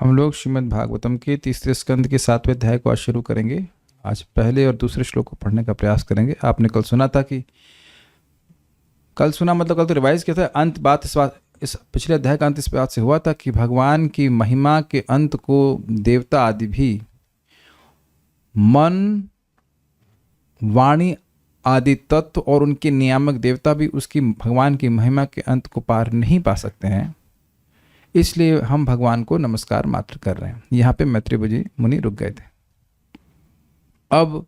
हम लोग श्रीमद् भागवतम के तीसरे स्कंद के 7वें अध्याय को आज शुरू करेंगे। आज पहले और दूसरे श्लोक को पढ़ने का प्रयास करेंगे। आपने कल सुना था कि कल तो रिवाइज किया था। अंत बात इस पिछले अध्याय का अंत इस बात से हुआ था कि भगवान की महिमा के अंत को देवता आदि भी मन, वाणी आदि तत्व और उनके नियामक देवता भी उसकी भगवान की महिमा के अंत को पार नहीं पा सकते हैं। इसलिए हम भगवान को नमस्कार मात्र कर रहे हैं। यहाँ पे मैत्रेय जी मुनि रुक गए थे। अब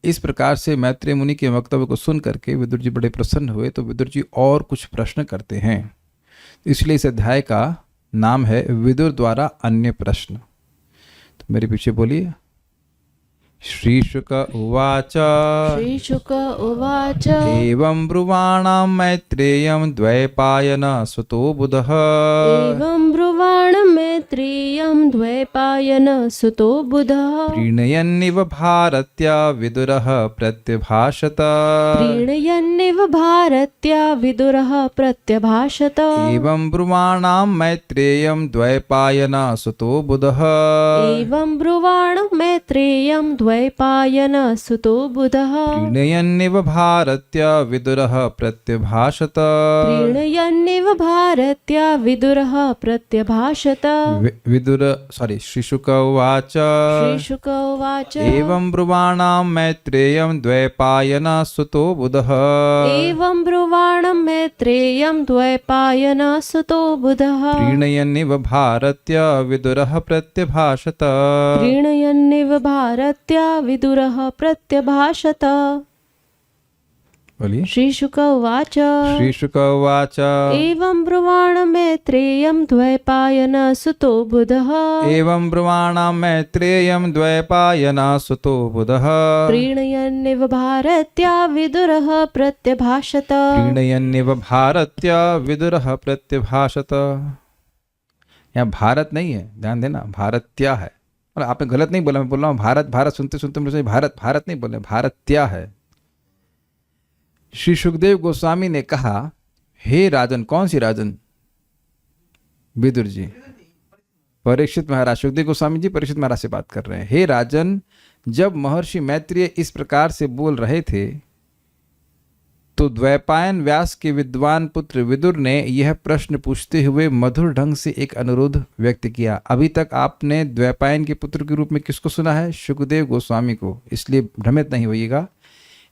इस प्रकार से मैत्रेय मुनि के वक्तव्य को सुन करके विदुर जी बड़े प्रसन्न हुए। तो विदुर जी और कुछ प्रश्न करते हैं। इसलिए इस अध्याय का नाम है विदुर द्वारा अन्य प्रश्न। तो मेरे पीछे बोलिए। श्रीशुक उवाच एवं ब्रुवाणां मैत्रेयं द्वैपायन सुतो बुधः प्रीणयन्निव भारत्या विदुरः प्रत्यभाषत एवं ब्रुवाणां मैत्रेयं द्वैपायन सुतो बुधः प्रीणयन्निव भारत्या विदुरः प्रत्यभाषत श्रीशुक उवाच एवं ब्रुवाणां मैत्रेयं द्वैपायन सुतो बुधः प्रीणयन्निव भारत्या विदुरः प्रत्यभाषत बोलिए। श्रीशुक उवाच एवं ब्रुवाणां मैत्रेयं द्वैपायन सुतो बुधः प्रीणयन्निव भारत्या विदुरः प्रत्यभाषत। यहाँ भारत नहीं है, ध्यान देना, भारत्या है। और आपने गलत नहीं बोला, मैं बोल रहा हूँ भारत भारत सुनते सुनते मुझे भारत नहीं बोले, भारत्या है। श्री सुखदेव गोस्वामी ने कहा, हे राजन। कौन सी राजन? विदुर जी, परीक्षित महाराज। सुखदेव गोस्वामी जी परीक्षित महाराज से बात कर रहे हैं। हे राजन, जब महर्षि मैत्रेय इस प्रकार से बोल रहे थे तो द्वैपायन व्यास के विद्वान पुत्र विदुर ने यह प्रश्न पूछते हुए मधुर ढंग से एक अनुरोध व्यक्त किया। अभी तक आपने द्वैपायन के पुत्र के रूप में किसको सुना है? सुखदेव गोस्वामी को। इसलिए भ्रमित नहीं होइएगा।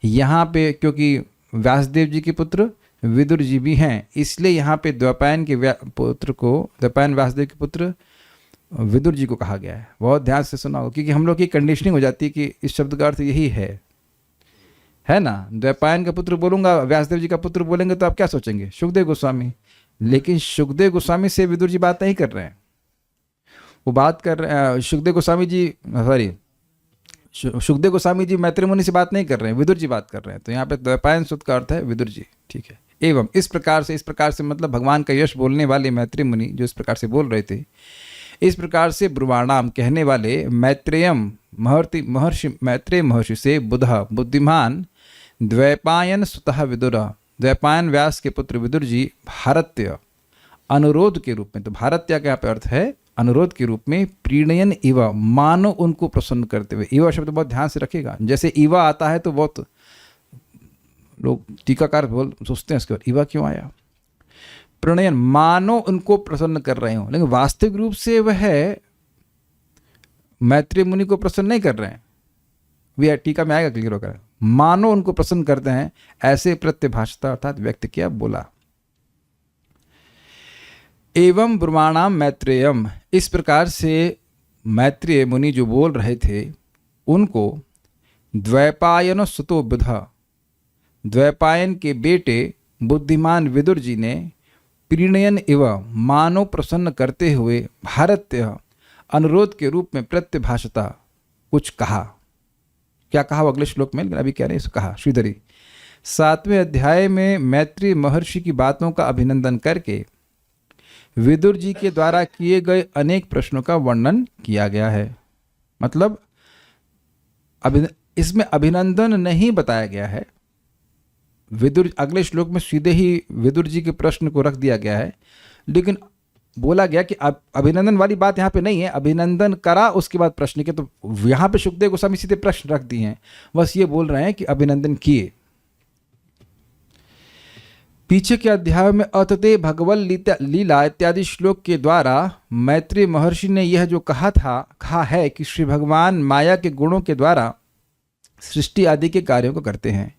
यहाँ पे क्योंकि व्यासदेव जी के पुत्र विदुर जी भी हैं, इसलिए यहाँ पे द्वैपायन के पुत्र को, द्वैपायन व्यासदेव के पुत्र विदुर जी को कहा गया है। बहुत ध्यान से सुना हो, क्योंकि हम लोग की कंडीशनिंग हो जाती है कि इस शब्द का अर्थ यही है ना। द्वैपायन का पुत्र बोलूंगा, व्यासदेव जी का पुत्र बोलेंगे तो आप क्या सोचेंगे? सुखदेव गोस्वामी। लेकिन सुखदेव गोस्वामी से विदुर जी बात नहीं कर रहे हैं। वो बात कर रहे हैं सुखदेव गोस्वामी जी मैत्रेय मुनि से बात नहीं कर रहे हैं, विदुर जी बात कर रहे हैं। तो यहाँ पे द्वैपायन सूत्र का अर्थ है विदुर जी। ठीक है। एवं इस प्रकार से मतलब भगवान का यश बोलने वाले मैत्रेय मुनि जो इस प्रकार से बोल रहे थे, इस प्रकार से ब्रुवाणाम कहने वाले मैत्रेयम महर्षि मैत्रेय महर्षि से बुधः बुद्धिमान द्वैपायन सुतः विदुर द्वैपायन व्यास के पुत्र विदुर जी भारत्य अनुरोध के रूप में, तो भारत्या का यहाँ पे अर्थ है अनुरोध के रूप में, प्रीणयन इव मानो उनको प्रसन्न करते हुए। इवा शब्द बहुत ध्यान से रखिएगा। जैसे इवा आता है तो बहुत लोग टीकाकार सोचते हैं इसके बाद इवा क्यों आया। प्रणयन मानो उनको प्रसन्न कर रहे हो, लेकिन वास्तविक रूप से वह मैत्रेय मुनि को प्रसन्न नहीं कर रहे हैं। वे टीका में आएगा क्लियर होकर। मानो उनको प्रसन्न करते हैं, ऐसे प्रत्यभाषता अर्थात व्यक्त किया, बोला। एवं ब्रुवाणाम मैत्रेयम, इस प्रकार से मैत्रेय मुनि जो बोल रहे थे उनको द्वैपायन सुतो बुधः द्वैपायन के बेटे बुद्धिमान विदुर जी ने प्रीणयन इव मानो प्रसन्न करते हुए भारत्य अनुरोध के रूप में प्रत्यभाषता कुछ कहा। क्या कहा वो अगले श्लोक में, लेकिन अभी कह रहे हैं कहा। श्रीधरी 7वें अध्याय में मैत्रेय महर्षि की बातों का अभिनंदन करके विदुर जी के द्वारा किए गए अनेक प्रश्नों का वर्णन किया गया है। मतलब इसमें अभिनंदन नहीं बताया गया है। विदुर अगले श्लोक में सीधे ही विदुर जी के प्रश्न को रख दिया गया है, लेकिन बोला गया कि अभिनंदन वाली बात यहाँ पे नहीं है, अभिनंदन करा उसके बाद प्रश्न किए, तो यहाँ पे सुखदेव गोस्वामी सीधे प्रश्न रख दिए हैं, बस ये बोल रहे हैं कि अभिनंदन किए। पीछे के अध्याय में अतते भगवल लीला इत्यादि श्लोक के द्वारा मैत्रेय महर्षि ने यह जो कहा है कि श्री भगवान माया के गुणों के द्वारा सृष्टि आदि के कार्यों को करते हैं।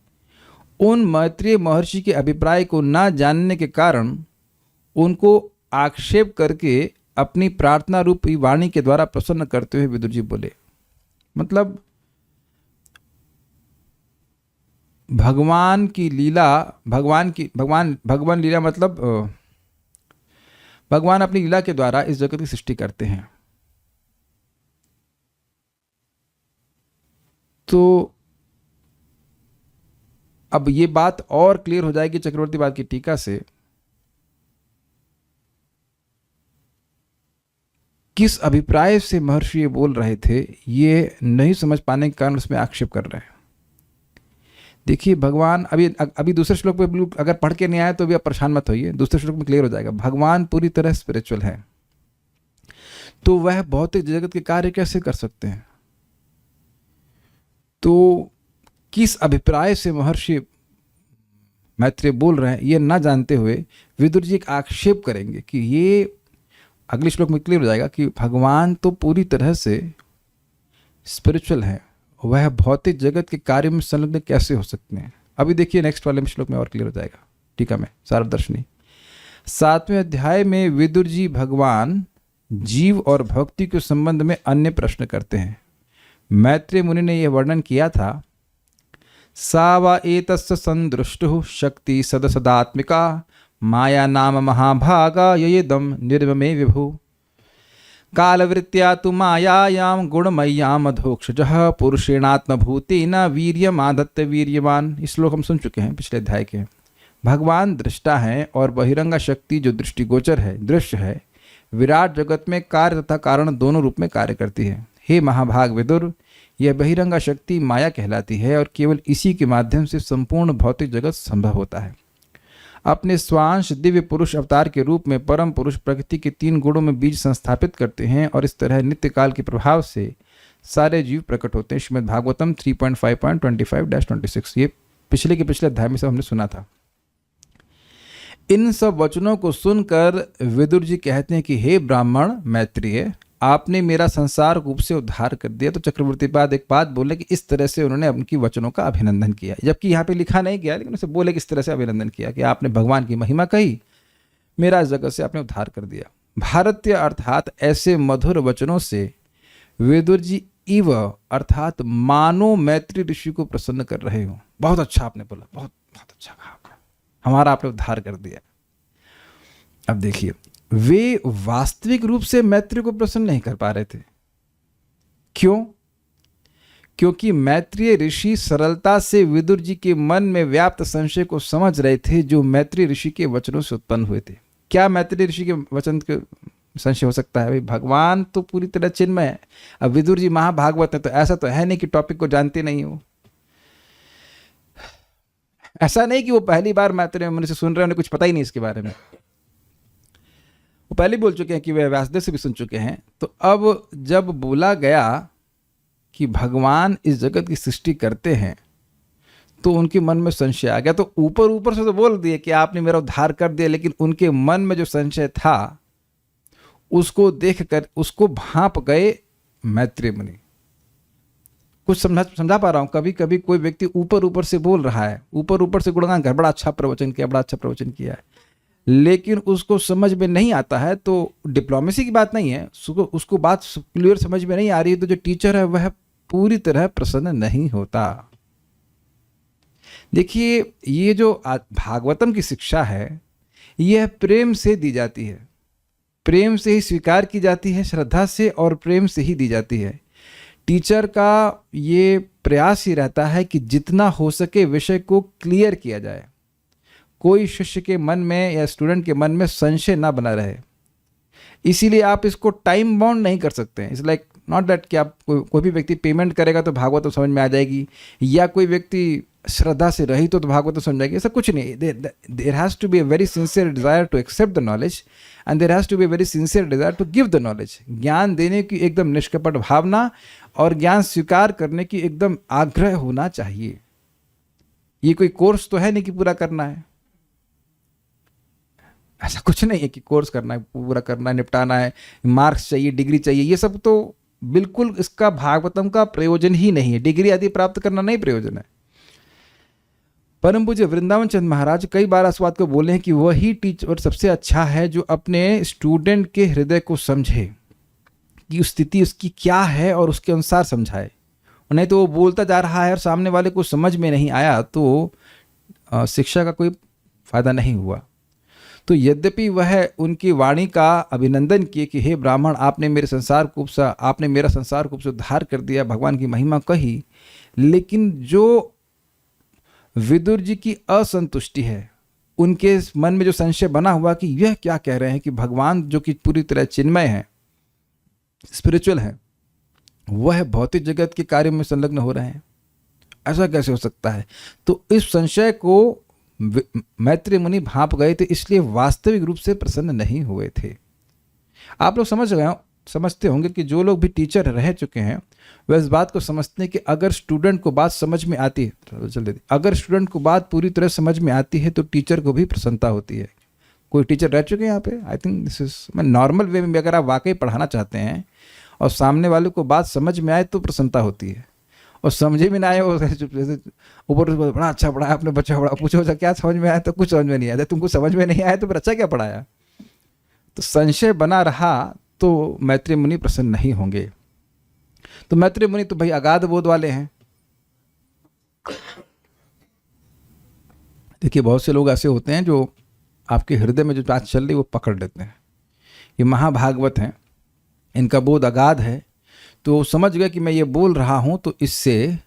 उन मैत्रेय महर्षि के अभिप्राय को न जानने के कारण उनको आक्षेप करके अपनी प्रार्थना रूपी वाणी के द्वारा प्रसन्न करते हुए विदुर जी बोले, मतलब भगवान की लीला, भगवान लीला मतलब भगवान अपनी लीला के द्वारा इस जगत की सृष्टि करते हैं। तो अब ये बात और क्लियर हो जाएगी चक्रवर्ती बात की टीका से, किस अभिप्राय से महर्षि ये बोल रहे थे ये नहीं समझ पाने के कारण उसमें आक्षेप कर रहे हैं। देखिए भगवान, अभी दूसरे श्लोक में अगर पढ़ के नहीं आए तो भी आप परेशान मत होइए, दूसरे श्लोक में क्लियर हो जाएगा। भगवान पूरी तरह स्पिरिचुअल है, तो वह भौतिक जगत के कार्य कैसे कर सकते हैं? तो किस अभिप्राय से महर्षि मैत्रेय बोल रहे हैं ये ना जानते हुए विदुर जी एक आक्षेप करेंगे कि ये अगले श्लोक में क्लियर हो जाएगा कि भगवान तो पूरी तरह से स्पिरिचुअल है, वह भौतिक जगत के कार्य में संलग्न कैसे हो सकते हैं। अभी देखिए नेक्स्ट वाले श्लोक में और क्लियर हो जाएगा। टीका में सारदर्शनी 7वें अध्याय में विदुर जी भगवान, जीव और भक्ति के संबंध में अन्य प्रश्न करते हैं। मैत्रेय मुनि ने यह वर्णन किया था, सा वा एतस्य संदृष्टुः शक्ति सदसदात्मिका माया नाम महाभागा ययेदं निर्ममे विभु कालवृत्त्या तु मायायां गुणमय्यां मधोक्षजः पुरुषेणात्मभूतेन वीर्यमादत्त वीर्यवान। इस श्लोक हम सुन चुके हैं पिछले अध्याय के। भगवान दृष्टा हैं और बहिरंगा शक्ति जो दृष्टिगोचर है, दृश्य है, विराट जगत में कार्य तथा कारण दोनों रूप में कार्य करती है। हे महाभाग विदुर, यह बहिरंगा शक्ति माया कहलाती है और केवल इसी के माध्यम से संपूर्ण भौतिक जगत संभव होता है। अपने स्वांश दिव्य पुरुष अवतार के रूप में परम पुरुष प्रकृति के 3 गुणों में बीज संस्थापित करते हैं और इस तरह नित्य काल के प्रभाव से सारे जीव प्रकट होते हैं। श्रीमद् भागवतम 3.5.25-26, ये पिछले अध्याय में सब हमने सुना था। इन सब वचनों को सुनकर विदुर जी कहते हैं कि हे ब्राह्मण मैत्रेय, आपने मेरा संसार रूप से उद्धार कर दिया। तो चक्रवर्ती पाद एक बात बोले कि इस तरह से उन्होंने उनकी वचनों का अभिनंदन किया, जबकि यहाँ पे लिखा नहीं गया, लेकिन उसे बोले किस तरह से अभिनंदन किया कि आपने भगवान की महिमा कही, मेरा जगत से आपने उद्धार कर दिया। भारतीय अर्थात ऐसे मधुर वचनों से विदुर जी इव अर्थात मानो मैत्री ऋषि को प्रसन्न कर रहे हो। बहुत अच्छा आपने बोला, बहुत अच्छा कहा, हमारा आपने उद्धार कर दिया। अब देखिए, वे वास्तविक रूप से मैत्रेय को प्रसन्न नहीं कर पा रहे थे। क्यों? क्योंकि मैत्रेय ऋषि सरलता से विदुर जी के मन में व्याप्त संशय को समझ रहे थे जो मैत्रेय ऋषि के वचनों से उत्पन्न हुए थे। क्या मैत्रेय ऋषि के वचन के संशय हो सकता है? भाई भगवान तो पूरी तरह चिन्मय है। अब विदुर जी महाभागवत है, तो ऐसा तो है नहीं कि टॉपिक को जानते नहीं हो। ऐसा नहीं कि वो पहली बार मैत्रेय मुनि से सुन रहे हैं, उन्हें कुछ पता ही नहीं इसके बारे में। वो पहले बोल चुके हैं कि वे व्यासदेव से भी सुन चुके हैं। तो अब जब बोला गया कि भगवान इस जगत की सृष्टि करते हैं तो उनके मन में संशय आ गया। तो ऊपर से तो बोल दिए कि आपने मेरा उद्धार कर दिया, लेकिन उनके मन में जो संशय था उसको देखकर उसको भांप गए मैत्रेय मुनि। कुछ समझा पा रहा हूँ? कभी कभी कोई व्यक्ति ऊपर से बोल रहा है, ऊपर से गुणगान कर, बड़ा अच्छा प्रवचन किया है, लेकिन उसको समझ में नहीं आता है। तो डिप्लोमेसी की बात नहीं है, उसको बात क्लियर समझ में नहीं आ रही है, तो जो टीचर है वह पूरी तरह प्रसन्न नहीं होता। देखिए, ये जो भागवतम की शिक्षा है यह प्रेम से दी जाती है, प्रेम से ही स्वीकार की जाती है, श्रद्धा से और प्रेम से ही दी जाती है। टीचर का ये प्रयास ही रहता है कि जितना हो सके विषय को क्लियर किया जाए, कोई शिष्य के मन में या स्टूडेंट के मन में संशय ना बना रहे। इसीलिए आप इसको टाइम बाउंड नहीं कर सकते। इट्स लाइक नॉट दैट कि आप कोई भी व्यक्ति पेमेंट करेगा तो भागवत तो समझ में आ जाएगी, या कोई व्यक्ति श्रद्धा से रहित हो तो भागवत समझाएगी, ऐसा कुछ नहीं। There has to be a very sincere desire to accept the knowledge and there has to be a very sincere desire to give the knowledge. ज्ञान देने की एकदम निष्कपट भावना और ज्ञान स्वीकार करने की एकदम आग्रह होना चाहिए। ये कोई कोर्स तो है नहीं कि पूरा करना है, ऐसा कुछ नहीं है कि कोर्स करना है, पूरा करना है, निपटाना है, मार्क्स चाहिए, डिग्री चाहिए, ये सब तो बिल्कुल इसका भागवतम का प्रयोजन ही नहीं है। डिग्री आदि प्राप्त करना नहीं प्रयोजन है। परम पूज्य वृंदावन चंद महाराज कई बार इस बात को बोले हैं कि वही टीचर सबसे अच्छा है जो अपने स्टूडेंट के हृदय को समझे कि उस स्थिति उसकी क्या है और उसके अनुसार समझाए। नहीं तो वो बोलता जा रहा है और सामने वाले को समझ में नहीं आया तो शिक्षा का कोई फायदा नहीं हुआ। तो यद्यपि वह उनकी वाणी का अभिनंदन किए कि हे ब्राह्मण, आपने मेरा संसार को उद्धार कर दिया, भगवान की महिमा कही, लेकिन जो विदुर जी की असंतुष्टि है, उनके मन में जो संशय बना हुआ कि यह क्या कह रहे हैं कि भगवान जो कि पूरी तरह चिन्मय है, स्पिरिचुअल है, वह भौतिक जगत के कार्य में संलग्न हो रहे हैं, ऐसा कैसे हो सकता है। तो इस संशय को मैत्रेय मुनि भांप गए थे, इसलिए वास्तविक रूप से प्रसन्न नहीं हुए थे। आप लोग समझते होंगे कि जो लोग भी टीचर रह चुके हैं वह इस बात को समझते हैं कि अगर स्टूडेंट को बात समझ में आती है, अगर स्टूडेंट को बात पूरी तरह समझ में आती है तो टीचर को भी प्रसन्नता होती है। कोई टीचर रह चुके हैं यहाँ पे? आई थिंक दिस इज मैं नॉर्मल वे में अगर आप वाकई पढ़ाना चाहते हैं और सामने वाले को बात समझ में आए तो प्रसन्नता होती है, और समझे में ना आए वो ऊपर बड़ा अच्छा पढ़ाया आपने बच्चा, बड़ा पूछो क्या समझ में आया, तो कुछ समझ में नहीं आया। तुमको समझ में नहीं आया तो फिर अच्छा क्या पढ़ाया। तो संशय बना रहा तो मैत्रेय मुनि प्रसन्न नहीं होंगे। तो मैत्रेय मुनि तो भाई अगाध बोध वाले हैं। देखिए बहुत से लोग ऐसे होते हैं जो आपके हृदय में जो बात चल रही वो पकड़ लेते हैं। ये महाभागवत हैं, इनका बोध अगाध है, तो समझ गए कि मैं ये बोल रहा हूं तो इससे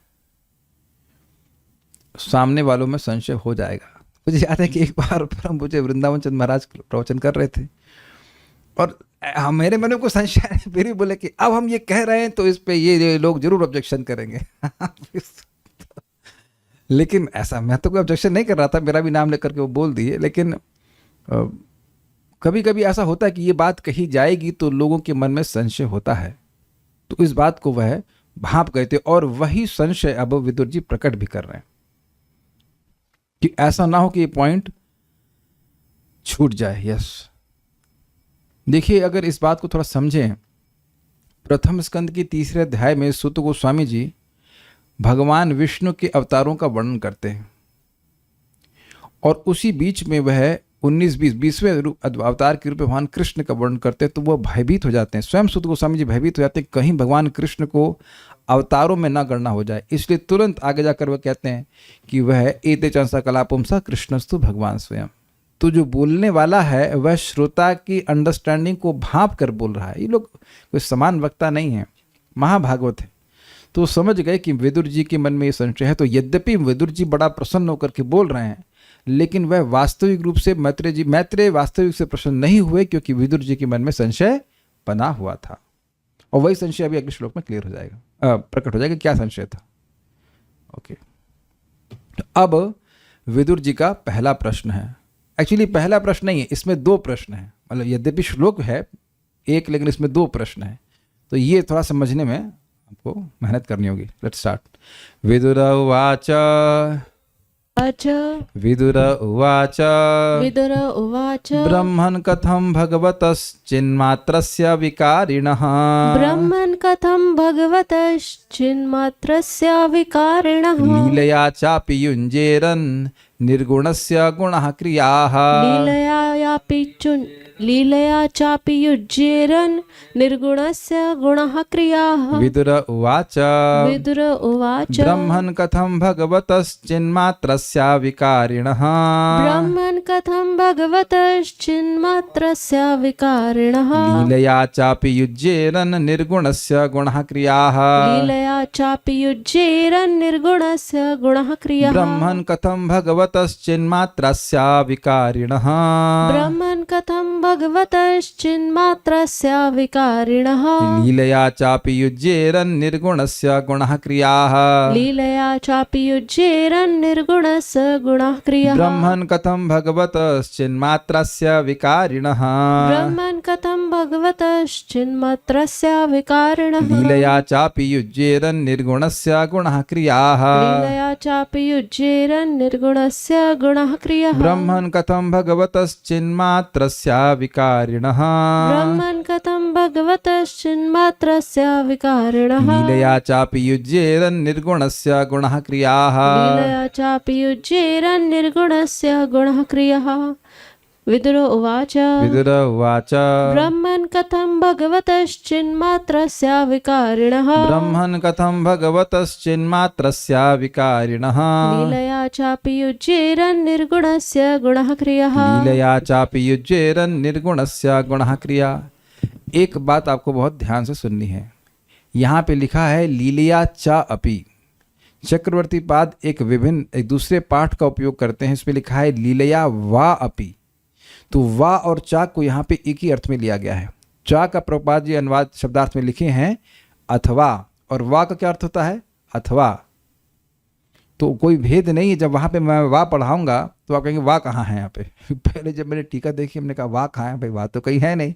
सामने वालों में संशय हो जाएगा। मुझे याद है कि एक बार परम पूज्य वृंदावन चंद महाराज प्रवचन कर रहे थे और मेरे मन में को संशय फिर भी बोले कि अब हम ये कह रहे हैं तो इस पे ये लोग जरूर ऑब्जेक्शन करेंगे। लेकिन ऐसा मैं तो कोई ऑब्जेक्शन नहीं कर रहा था, मेरा भी नाम लेकर के वो बोल दिए। लेकिन कभी कभी ऐसा होता है कि ये बात कही जाएगी तो लोगों के मन में संशय होता है, तो इस बात को वह भांप गए थे और वही संशय अब विदुर जी प्रकट भी कर रहे हैं कि ऐसा ना हो कि ये पॉइंट छूट जाए। यस, देखिए अगर इस बात को थोड़ा समझें, प्रथम स्कंद की 3रे अध्याय में सूत गोस्वामी जी भगवान विष्णु के अवतारों का वर्णन करते हैं और उसी बीच में वह 19-20वें अवतार के रूप में भगवान कृष्ण का वर्णन करते हैं, तो वह भयभीत हो जाते हैं। स्वयं सूत गोस्वामी जी भयभीत हो जाते हैं कहीं भगवान कृष्ण को अवतारों में न गणना हो जाए, इसलिए तुरंत आगे जाकर वह कहते हैं कि वह एते चंसा कलापुंसा कृष्णस्तु भगवान स्वयं। तो जो बोलने वाला है वह श्रोता की अंडरस्टैंडिंग को भांप कर बोल रहा है। ये लोग कोई समान वक्ता नहीं है, महाभागवत है। तो समझ गए कि विदुर जी के मन में ये संशय है। तो यद्यपि विदुर जी बड़ा प्रसन्न होकर के बोल रहे हैं, लेकिन वह वास्तविक रूप से मैत्रेय वास्तविक से प्रसन्न नहीं हुए, क्योंकि विदुर जी के मन में संशय बना हुआ था। और वही संशय अभी अगले श्लोक में क्लियर हो जाएगा, प्रकट हो जाएगा क्या संशय था। ओके, तो अब विदुर जी का पहला प्रश्न है। एक्चुअली पहला प्रश्न नहीं है, इसमें 2 प्रश्न है। मतलब यद्यपि श्लोक है एक, लेकिन इसमें 2 प्रश्न है, तो ये थोड़ा समझने में आपको मेहनत करनी होगी। Let's start. विदुर उवाच विदुर उवाच विदुर उवाच ब्रह्मन् कथं भगवतश्चिन्मात्रस्य विकारिणः ब्रह्मन् कथं भगवतश्चिन्मात्रस्य विकारिणः लीलया चापि युञ्जेरन् निर्गुणस्य गुणः क्रियाः लीलया चापि युज्येरन् निर्गुणस्य गुणः क्रियाः। विदुर उवाच विदुर उवाच ब्रह्मन् कथं भगवतश्चिन्मात्रस्य विकारिणः ब्रह्मन् कथं भगवतश्चिन्मात्रस्य विकारिणः लीलया चापि युज्येरन् निर्गुणस्य गुणः क्रियाः लीलया चापि युज्येरन् निर्गुणस्य गुणः क्रियाः। ब्रह्मन् कथं भगवतश्चिन्मात्रस्य विकारिणः ब्रह्मन् कथं भगवतश्चिन्मात्रस्य विकारिणः लीलया चापि युज्येरन्निर्गुणस्य गुणः क्रियाः लीलया चापि युज्येरन्निर्गुणस्य गुणः क्रियः ब्रह्मन् कथं भगवतश्चिन्मात्रस्य विकारिणः ब्रह्मन् कथं भगवतश्चिन्मात्रस्य विकारिणः लीलया चापि युज्येरन्निर्गुणस्य गुणः क्रियाः लीलया चापि युज्येरन्निर्गुणस्य गुणः क्रियः ब्रह्मन् कथं भगवतश्चिन्मात्रस्य विकारिणः ब्रह्मन् कथं भगवतश्चिन्मात्रस्य विकारिणः लीलया चापि युज्येरन्निर्गुणस्य गुणः क्रियाः लीलया चापि युज्येरन्निर्गुणस्य गुणः क्रियः विदुर उवाच विदुर उवाच ब्रह्मन् कथं भगवतश्चिन्मात्रस्य विकारिणः ब्रह्मन् कथं भगवतश्चिन्मात्रस्य विकारिणः लीलया चापि युज्येरन्निर्गुणस्य गुणः क्रियः लीलया चापि युज्येरन्निर्गुणस्य गुणः क्रिया। एक बात आपको बहुत ध्यान से सुननी है। यहाँ पे लिखा है लीलया चा अपि। चक्रवर्ती पाद एक दूसरे पाठ का उपयोग करते हैं। इसमें लिखा है लीलया वा अपि। तो वा और चा को यहाँ पे एक ही अर्थ में लिया गया है। चा का प्रभुपाद जी अनुवाद शब्दार्थ में लिखे हैं अथवा, और वा का क्या अर्थ होता है? अथवा। तो कोई भेद नहीं है। जब वहाँ पे मैं वा पढ़ाऊंगा तो आप कहेंगे वाह कहाँ है यहाँ पे। पहले जब मैंने टीका देखी हमने कहा वाह कहाँ है भाई, वाह तो कहीं है नहीं।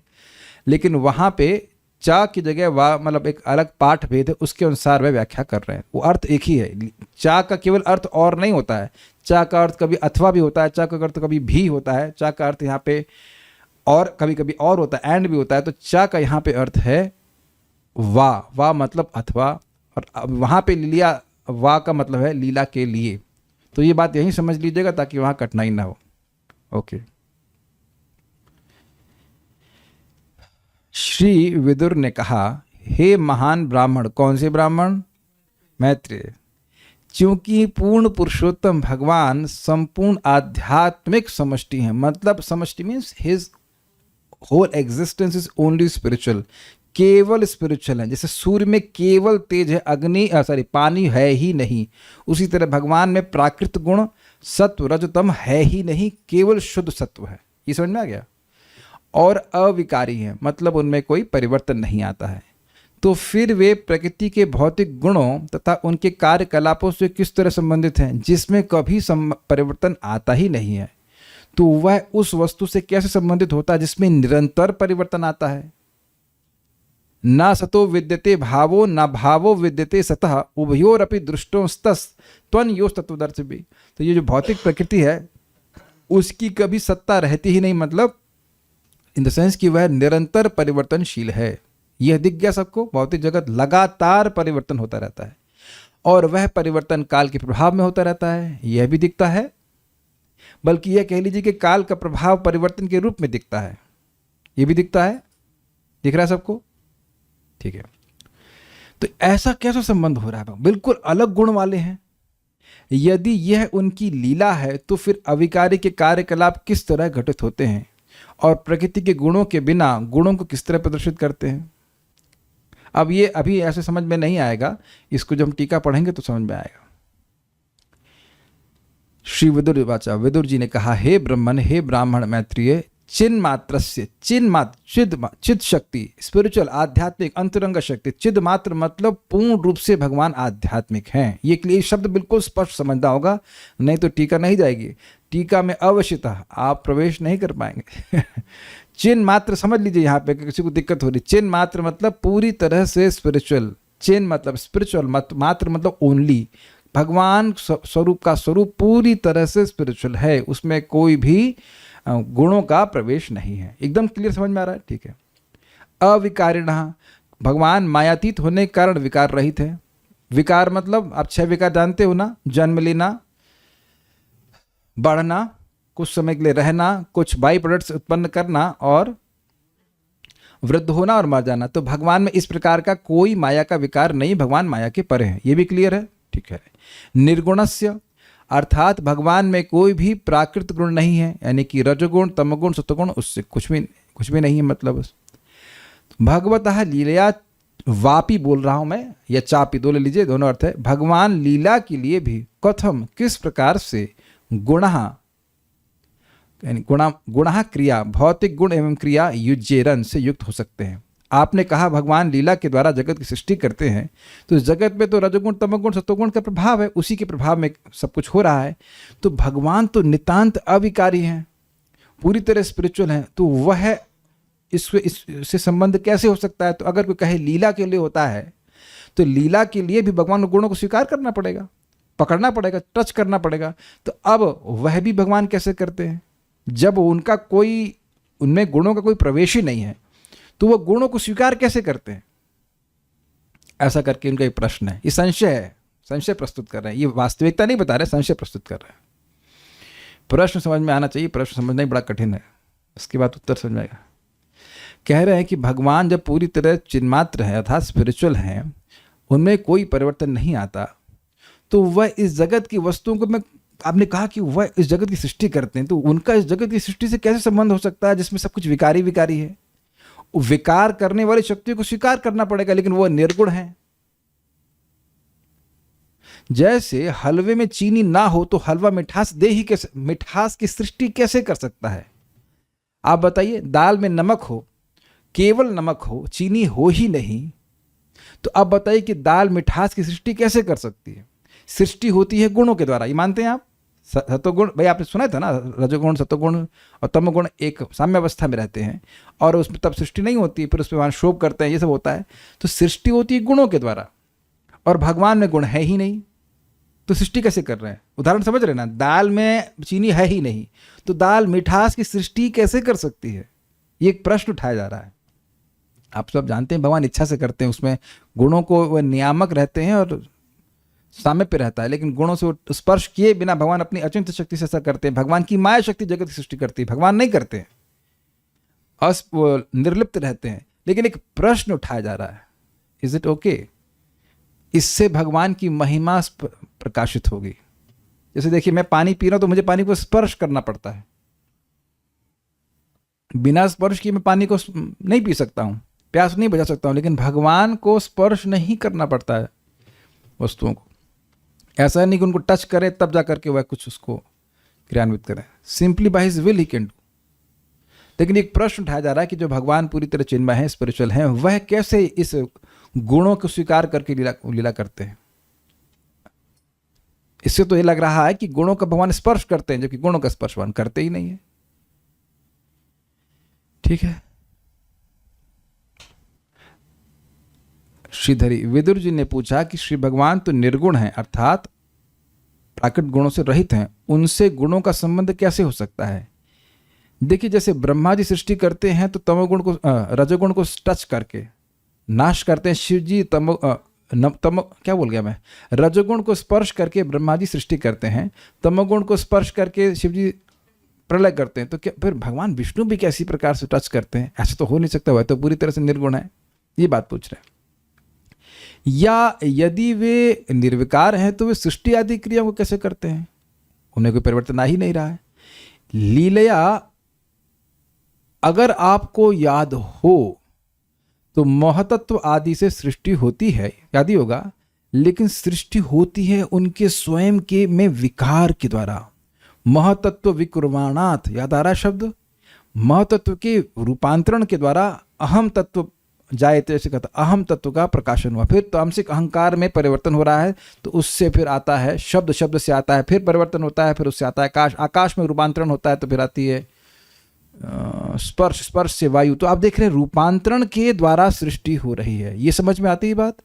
लेकिन वहाँ पे चा की जगह वाह मतलब एक अलग पाठ भेद है, उसके अनुसार वह व्याख्या कर रहे हैं। वो अर्थ एक ही है। चा का केवल अर्थ और नहीं होता है। चा का अर्थ कभी अथवा भी होता है, चा का अर्थ कभी भी होता है, चा का अर्थ यहाँ पे और कभी कभी और होता है, एंड भी होता है। तो चा का यहाँ पे अर्थ है वाह। वाह मतलब अथवा, और वहाँ पे लीला वाह का मतलब है लीला के लिए। तो ये बात यहीं समझ लीजिएगा ताकि वहाँ कठिनाई ना हो। ओके। श्री विदुर ने कहा, हे महान ब्राह्मण। कौन से ब्राह्मण? मैत्रेय। क्योंकि पूर्ण पुरुषोत्तम भगवान संपूर्ण आध्यात्मिक समष्टि हैं। मतलब समष्टि means his whole existence is only spiritual, केवल स्पिरिचुअल है। जैसे सूर्य में केवल तेज है, पानी है ही नहीं, उसी तरह भगवान में प्राकृत गुण सत्व रजतम है ही नहीं, केवल शुद्ध सत्व है। ये समझ में आ गया? और अविकारी है, मतलब उनमें कोई परिवर्तन नहीं आता है। तो फिर वे प्रकृति के भौतिक गुणों तथा उनके कार्यकलापों से किस तरह संबंधित हैं, जिसमें कभी परिवर्तन आता ही नहीं है। तो वह उस वस्तु से कैसे संबंधित होता है जिसमें निरंतर परिवर्तन आता है? न सतो विद्यते भावो न भावो विद्यते सतः उभयोरपि दृष्टोस्तस् त्वन्योस् तत्वदर्शिभिः। तो ये जो भौतिक प्रकृति है उसकी कभी सत्ता रहती ही नहीं, मतलब इन द सेंस कि वह निरंतर परिवर्तनशील है। यह दिख गया सबको। भौतिक जगत लगातार परिवर्तन होता रहता है और वह परिवर्तन काल के प्रभाव में होता रहता है, यह भी दिखता है। बल्कि यह कह लीजिए कि काल का प्रभाव परिवर्तन के रूप में दिखता है, यह भी दिखता है। दिख रहा है सबको? ठीक है। तो ऐसा कैसा संबंध हो रहा है? बिल्कुल अलग गुण वाले हैं। यदि यह उनकी लीला है तो फिर अविकारी के कार्यकलाप किस तरह घटित होते हैं और प्रकृति के गुणों के बिना गुणों को किस तरह प्रदर्शित करते हैं? अब ये अभी ऐसे समझ में नहीं आएगा, इसको जब हम टीका पढ़ेंगे तो समझ में आएगा। श्री विदुर वाचा। विदुर जी ने कहा, हे ब्रह्मन, हे ब्राह्मण मैत्रेय, चिन्ह मात्र से चिद शक्ति, स्पिरिचुअल आध्यात्मिक अंतरंग शक्ति। चिद मात्र मतलब पूर्ण रूप से भगवान आध्यात्मिक हैं। ये शब्द बिल्कुल स्पष्ट समझना होगा, नहीं तो टीका नहीं जाएगी। टीका में अवश्यतः आप प्रवेश नहीं कर पाएंगे। चिन्ह मात्र समझ लीजिए, यहाँ पे किसी को दिक्कत हो रही। चिन्ह मात्र मतलब पूरी तरह से स्पिरिचुअल। चिन्ह मतलब स्पिरिचुअल, मात्र मतलब ओनली। भगवान स्वरूप का स्वरूप पूरी तरह से स्पिरिचुअल है, उसमें कोई भी गुणों का प्रवेश नहीं है। एकदम क्लियर समझ में आ रहा है? ठीक है। अविकारिणः, भगवान मायातीत होने के कारण विकार रहित है। विकार मतलब आप 6 विकार जानते हो ना? जन्म लेना, बढ़ना, कुछ समय के लिए रहना, कुछ बाई प्रोडक्ट्स उत्पन्न करना और वृद्ध होना और मर जाना। तो भगवान में इस प्रकार का कोई माया का विकार नहीं, भगवान माया के परे है। ये भी क्लियर है? ठीक है। निर्गुणस्य अर्थात भगवान में कोई भी प्राकृत गुण नहीं है, यानी कि रजगुण तमगुण सत्वगुण उससे कुछ भी नहीं है। मतलब भगवतः लीलया वापी बोल रहा हूं मैं, या चापी, दो ले लीजिए, दोनों अर्थ है। भगवान लीला के लिए भी कथम किस प्रकार से गुणः यानी गुणः क्रिया, भौतिक गुण एवं क्रिया युज्येरन से युक्त हो सकते हैं। आपने कहा भगवान लीला के द्वारा जगत की सृष्टि करते हैं, तो इस जगत में तो रजोगुण तमोगुण सत्वगुण का प्रभाव है, उसी के प्रभाव में सब कुछ हो रहा है। तो भगवान तो नितांत अविकारी हैं, पूरी तरह स्पिरिचुअल हैं, तो वह इससे संबंध कैसे हो सकता है? तो अगर कोई कहे लीला के लिए होता है, तो लीला के लिए भी भगवान के गुणों को स्वीकार करना पड़ेगा, पकड़ना पड़ेगा, टच करना पड़ेगा। तो अब वह भी भगवान कैसे करते हैं जब उनका कोई, उनमें गुणों का कोई प्रवेश ही नहीं है, तो वह गुणों को स्वीकार कैसे करते हैं? ऐसा करके उनका एक प्रश्न है, ये संशय है, संशय प्रस्तुत कर रहे हैं, ये वास्तविकता नहीं बता रहे, संशय प्रस्तुत कर रहे हैं। प्रश्न समझ में आना चाहिए, प्रश्न समझना ही बड़ा कठिन है, उसके बाद उत्तर समझ में आएगा। कह रहे हैं कि भगवान जब पूरी तरह चिन्मात्र है अर्थात स्पिरिचुअल हैं, उनमें कोई परिवर्तन नहीं आता, तो वह इस जगत की वस्तुओं को, मैं आपने कहा कि वह इस जगत की सृष्टि करते हैं, तो उनका इस जगत की सृष्टि से कैसे संबंध हो सकता है जिसमें सब कुछ विकारी विकारी है? विकार करने वाली शक्तियों को स्वीकार करना पड़ेगा, लेकिन वह निर्गुण है। जैसे हलवे में चीनी ना हो तो हलवा मिठास दे ही कैसे, मिठास की सृष्टि कैसे कर सकता है? आप बताइए, दाल में नमक हो, केवल नमक हो, चीनी हो ही नहीं, तो अब बताइए कि दाल मिठास की सृष्टि कैसे कर सकती है? सृष्टि होती है गुणों के द्वारा, ये मानते हैं आप? सत्वगुण, भाई आपने सुना था ना, रजोगुण सत्वगुण और तमोगुण एक साम्य अवस्था में रहते हैं और उसमें तब सृष्टि नहीं होती, फिर उसमें वहाँ शोभ करते हैं, ये सब होता है। तो सृष्टि होती है गुणों के द्वारा, और भगवान में गुण है ही नहीं, तो सृष्टि कैसे कर रहे हैं? उदाहरण समझ रहे ना, दाल में चीनी है ही नहीं, तो दाल मिठास की सृष्टि कैसे कर सकती है? ये एक प्रश्न उठाया जा रहा है। आप सब जानते हैं भगवान इच्छा से करते हैं, उसमें गुणों को वह नियामक रहते हैं और साम्य पे रहता है, लेकिन गुणों से स्पर्श किए बिना भगवान अपनी अचिंत्य शक्ति से ऐसा करते हैं। भगवान की माया शक्ति जगत की सृष्टि करती है, भगवान नहीं करते हैं, निर्लिप्त रहते हैं। लेकिन एक प्रश्न उठाया जा रहा है, इज इट ओके? इससे भगवान की महिमा प्रकाशित होगी। जैसे देखिए, मैं पानी पी रहा हूं तो मुझे पानी को स्पर्श करना पड़ता है, बिना स्पर्श किए मैं पानी को नहीं पी सकता हूं, प्यास नहीं बुझा सकता हूं, लेकिन भगवान को स्पर्श नहीं करना पड़ता है वस्तुओं को। ऐसा नहीं कि उनको टच करे तब जा करके वह कुछ उसको क्रियान्वित करे, simply by his will he can do. लेकिन एक प्रश्न उठाया जा रहा है कि जो भगवान पूरी तरह चिन्मय है, स्पिरिचुअल हैं, वह कैसे इस गुणों को स्वीकार करके लीला करते हैं? इससे तो ये लग रहा है कि गुणों का भगवान स्पर्श करते हैं, जबकि गुणों का स्पर्श भगवान करते ही नहीं है। ठीक है। श्रीधरी विदुर जी ने पूछा कि श्री भगवान तो निर्गुण हैं, अर्थात प्राकृत गुणों से रहित हैं, उनसे गुणों का संबंध कैसे हो सकता है? देखिए, जैसे ब्रह्मा जी सृष्टि करते हैं तो तमोगुण को, रजोगुण को टच करके नाश करते हैं। शिव जी क्या बोल गया मैं, रजोगुण को स्पर्श करके ब्रह्मा जी सृष्टि करते हैं, तमोगुण को स्पर्श करके शिव जी प्रलय करते हैं। तो क्या फिर भगवान विष्णु भी कैसी प्रकार से टच करते हैं? ऐसा तो हो नहीं सकता, वह तो पूरी तरह से निर्गुण है। ये बात पूछ रहे हैं। या यदि वे निर्विकार हैं तो वे सृष्टि आदि क्रियाओं को कैसे करते हैं? उन्हें कोई परिवर्तन आ ही नहीं रहा है। लीलया अगर आपको याद हो तो महतत्व आदि से सृष्टि होती है, याद ही होगा, लेकिन सृष्टि होती है उनके स्वयं के में विकार के द्वारा। महतत्व विकुर्वाणात, याद आ रहा है शब्द? महतत्व के रूपांतरण के द्वारा अहम तत्व जायते, ऐसे कहता, अहम तत्व का प्रकाशन हुआ। फिर तामसिक अहंकार में परिवर्तन हो रहा है, तो उससे फिर आता है शब्द, शब्द से आता है फिर परिवर्तन होता है, फिर उससे आता है आकाश, आकाश में रूपांतरण होता है, तो फिर आती है स्पर्श, स्पर्श से वायु। तो आप देख रहे हैं रूपांतरण के द्वारा सृष्टि हो रही है। ये समझ में आती है बात?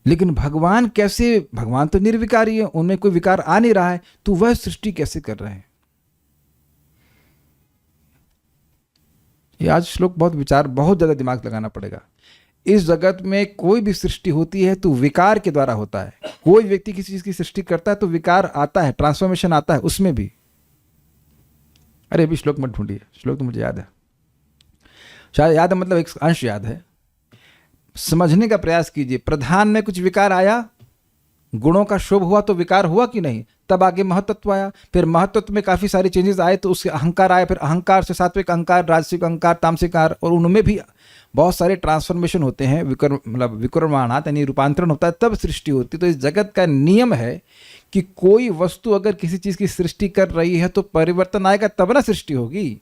लेकिन भगवान कैसे, भगवान तो निर्विकारी है, उनमें कोई विकार आ नहीं रहा है, तो वह सृष्टि कैसे कर रहे हैं? ये आज श्लोक बहुत विचार, बहुत ज्यादा दिमाग लगाना पड़ेगा। इस जगत में कोई भी सृष्टि होती है तो विकार के द्वारा होता है। कोई व्यक्ति किसी चीज की सृष्टि करता है तो विकार आता है, ट्रांसफॉर्मेशन आता है उसमें भी। अरे अभी श्लोक मत ढूंढिए, श्लोक तो मुझे याद है, शायद याद है, मतलब एक अंश याद है। समझने का प्रयास कीजिए। प्रधान में कुछ विकार आया, गुणों का शोभ हुआ तो विकार हुआ कि नहीं, तब आगे महतत्व आया, फिर महतत्व में काफ़ी सारी चेंजेस आए तो उससे अहंकार आया, फिर अहंकार से सात्विक अहंकार, राजसिक अहंकार, तामसिक अहंकार, और उनमें भी बहुत सारे ट्रांसफॉर्मेशन होते हैं, विकर्माणात यानी रूपांतरण होता है, तब सृष्टि होती। तो इस जगत का नियम है कि कोई वस्तु अगर किसी चीज़ की सृष्टि कर रही है तो परिवर्तन आएगा तब ना सृष्टि होगी।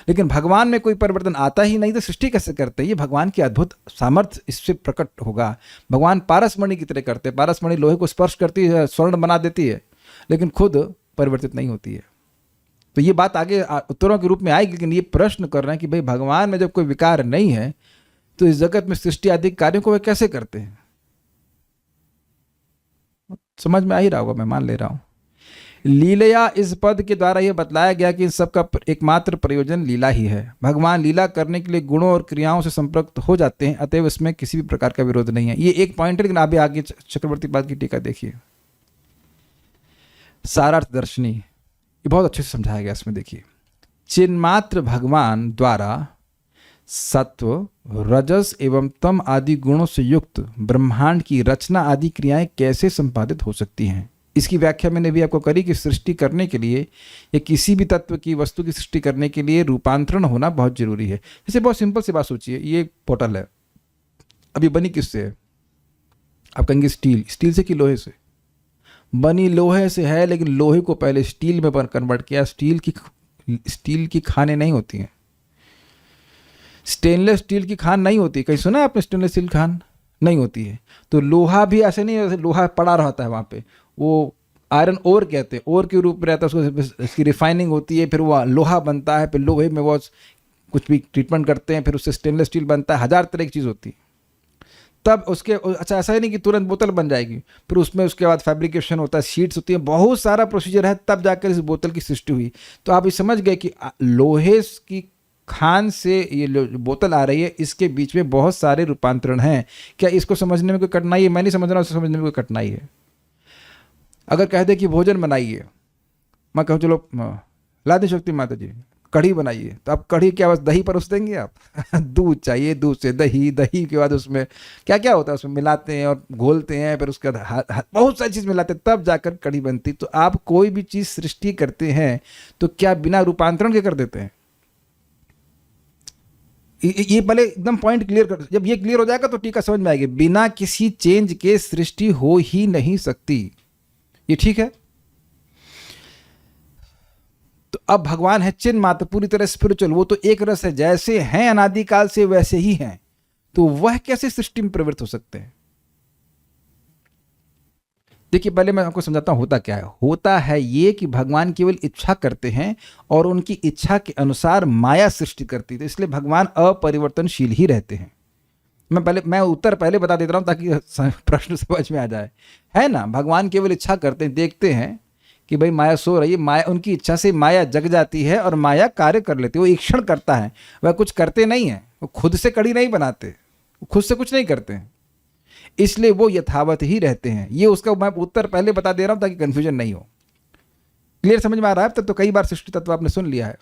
लेकिन भगवान में कोई परिवर्तन आता ही नहीं तो सृष्टि कैसे करते हैं? ये भगवान की अद्भुत सामर्थ्य इससे प्रकट होगा। भगवान पारसमणि की तरह करते हैं। पारसमणि लोहे को स्पर्श करती है, स्वर्ण बना देती है, लेकिन खुद परिवर्तित नहीं होती है। तो ये बात आगे उत्तरों के रूप में आएगी, लेकिन ये प्रश्न कर रहे हैं कि भाई भगवान में जब कोई विकार नहीं है तो इस जगत में सृष्टि आदि कार्यों को वे कैसे करते हैं? समझ में आ ही रहा होगा, मैं मान ले रहा हूं। लीलया इस पद के द्वारा यह बतलाया गया कि इन सबका एकमात्र प्रयोजन लीला ही है। भगवान लीला करने के लिए गुणों और क्रियाओं से संपर्क हो जाते हैं, अतएव इसमें किसी भी प्रकार का विरोध नहीं है। ये एक पॉइंट है, लेकिन अभी आगे चक्रवर्ती पाद की टीका देखिए, सारार्थ दर्शनी, ये बहुत अच्छे से समझाया गया इसमें। देखिए, चिन्मात्र भगवान द्वारा सत्व, रजस एवं तम आदि गुणों से युक्त ब्रह्मांड की रचना आदि क्रियाएं कैसे संपादित हो सकती हैं, इसकी व्याख्या मैंने भी आपको करी कि सृष्टि करने के लिए या किसी भी तत्व की वस्तु की सृष्टि करने के लिए रूपांतरण होना बहुत जरूरी है। जैसे बहुत सिंपल सी बात सोचिए, ये बोतल है, अभी बनी किससे है? आप कहेंगे स्टील, स्टील से कि लोहे से? बनी लोहे से है, लेकिन लोहे को पहले स्टील में कन्वर्ट किया। स्टील की खानें नहीं होती हैं, स्टेनलेस स्टील की खान नहीं होती। कहीं सुना है आपने स्टेनलेस स्टील खान? नहीं होती है। तो लोहा भी ऐसे नहीं है, लोहा पड़ा रहता है वहाँ पे, वो आयरन ओर कहते हैं, ओर के रूप में रहता है, उसको इसकी रिफाइनिंग होती है, फिर वो लोहा बनता है, फिर लोहे में वो कुछ भी ट्रीटमेंट करते हैं, फिर उससे स्टेनलेस स्टील बनता है, 1000 तरह की चीज़ होती है। तब उसके अच्छा ऐसा ही नहीं कि तुरंत बोतल बन जाएगी, फिर उसमें उसके बाद फैब्रिकेशन होता है, शीट्स होती है, बहुत सारा प्रोसीजर है, तब जाकर इस बोतल की सृष्टि हुई। तो आप ये समझ गए कि लोहे की खान से ये बोतल आ रही है, इसके बीच में बहुत सारे रूपांतरण हैं। क्या इसको समझने में कोई कठिनाई है? मैं नहीं समझ रहा हूँ, समझने में कोई कठिनाई है? अगर कह दे कि भोजन बनाइए, मैं कहूँ चलो ला दे शक्ति माता जी कढ़ी बनाइए, तो आप कढ़ी क्या बस दही परोस देंगे आप? दूध चाहिए, दूध से दही, दही के बाद उसमें क्या क्या होता है, उसमें मिलाते हैं और घोलते हैं, फिर उसके बाद बहुत सारी चीज़ मिलाते हैं, तब जाकर कढ़ी बनती। तो आप कोई भी चीज़ सृष्टि करते हैं तो क्या बिना रूपांतरण के कर देते हैं? ये पहले एकदम पॉइंट क्लियर कर, जब ये क्लियर हो जाएगा तो टीका समझ में आएगी। बिना किसी चेंज के सृष्टि हो ही नहीं सकती, ये ठीक है। तो अब भगवान है चिन्ह मात्र, पूरी तरह स्पिरिचुअल, वो तो एक रस है, जैसे हैं अनादिकाल से वैसे ही हैं, तो वह कैसे सृष्टि में प्रवृत्त हो सकते हैं? देखिए, पहले मैं आपको समझाता हूं होता क्या है। होता है ये कि भगवान केवल इच्छा करते हैं और उनकी इच्छा के अनुसार माया सृष्टि करती है, इसलिए भगवान अपरिवर्तनशील ही रहते हैं। मैं उत्तर पहले बता देता हूं ताकि प्रश्न समझ में आ जाए, है ना। भगवान केवल इच्छा करते हैं, देखते हैं कि भाई माया सो रही है, माया उनकी इच्छा से माया जग जाती है और माया कार्य कर लेती है। वो ईक्षण करता है, वह कुछ करते नहीं है, वो खुद से कड़ी नहीं बनाते, वो खुद से कुछ नहीं करते हैं, इसलिए वो यथावत ही रहते हैं। ये उसका मैं उत्तर पहले बता दे रहा हूं ताकि कंफ्यूजन नहीं हो। क्लियर समझ में आ रहा है? तब तो कई बार सृष्टि तत्व आपने सुन लिया है।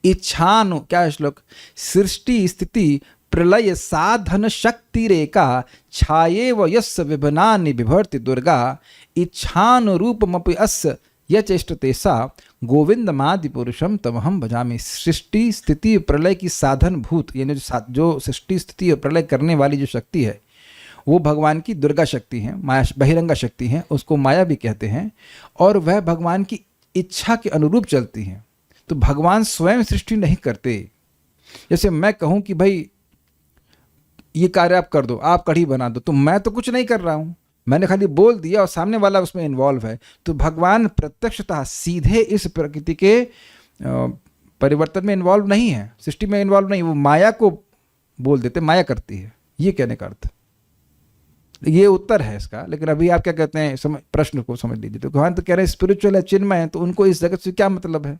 इच्छानु क्या है श्लोक? सृष्टि स्थिति प्रलय साधन शक्ति रेखा छाये व यस्य विभनानि बिभर्ति दुर्गा इच्छानुरूपमपि अस्य यचेष्टते सा गोविंदमादि पुरुषम तमहम भजामि। सृष्टि स्थिति प्रलय की साधन भूत, यानी जो सृष्टि स्थिति और प्रलय करने वाली जो शक्ति है वो भगवान की दुर्गा शक्ति है, माया बहिरंगा शक्ति है, उसको माया भी कहते हैं, और वह भगवान की इच्छा के अनुरूप चलती हैं। तो भगवान स्वयं सृष्टि नहीं करते। जैसे मैं कहूं कि भाई ये कार्य आप कर दो, आप कढ़ी बना दो, तो मैं तो कुछ नहीं कर रहा हूं, मैंने खाली बोल दिया और सामने वाला उसमें इन्वॉल्व है। तो भगवान प्रत्यक्षतः सीधे इस प्रकृति के परिवर्तन में इन्वॉल्व नहीं है, सृष्टि में इन्वॉल्व नहीं, वो माया को बोल देते, माया करती है, ये कहने का अर्थ। ये उत्तर है इसका। लेकिन अभी आप क्या कहते हैं, प्रश्न को समझ लीजिए। तो भगवान तो कह रहे हैं स्पिरिचुअल है, चिन्मय है, तो उनको इस जगत से क्या मतलब है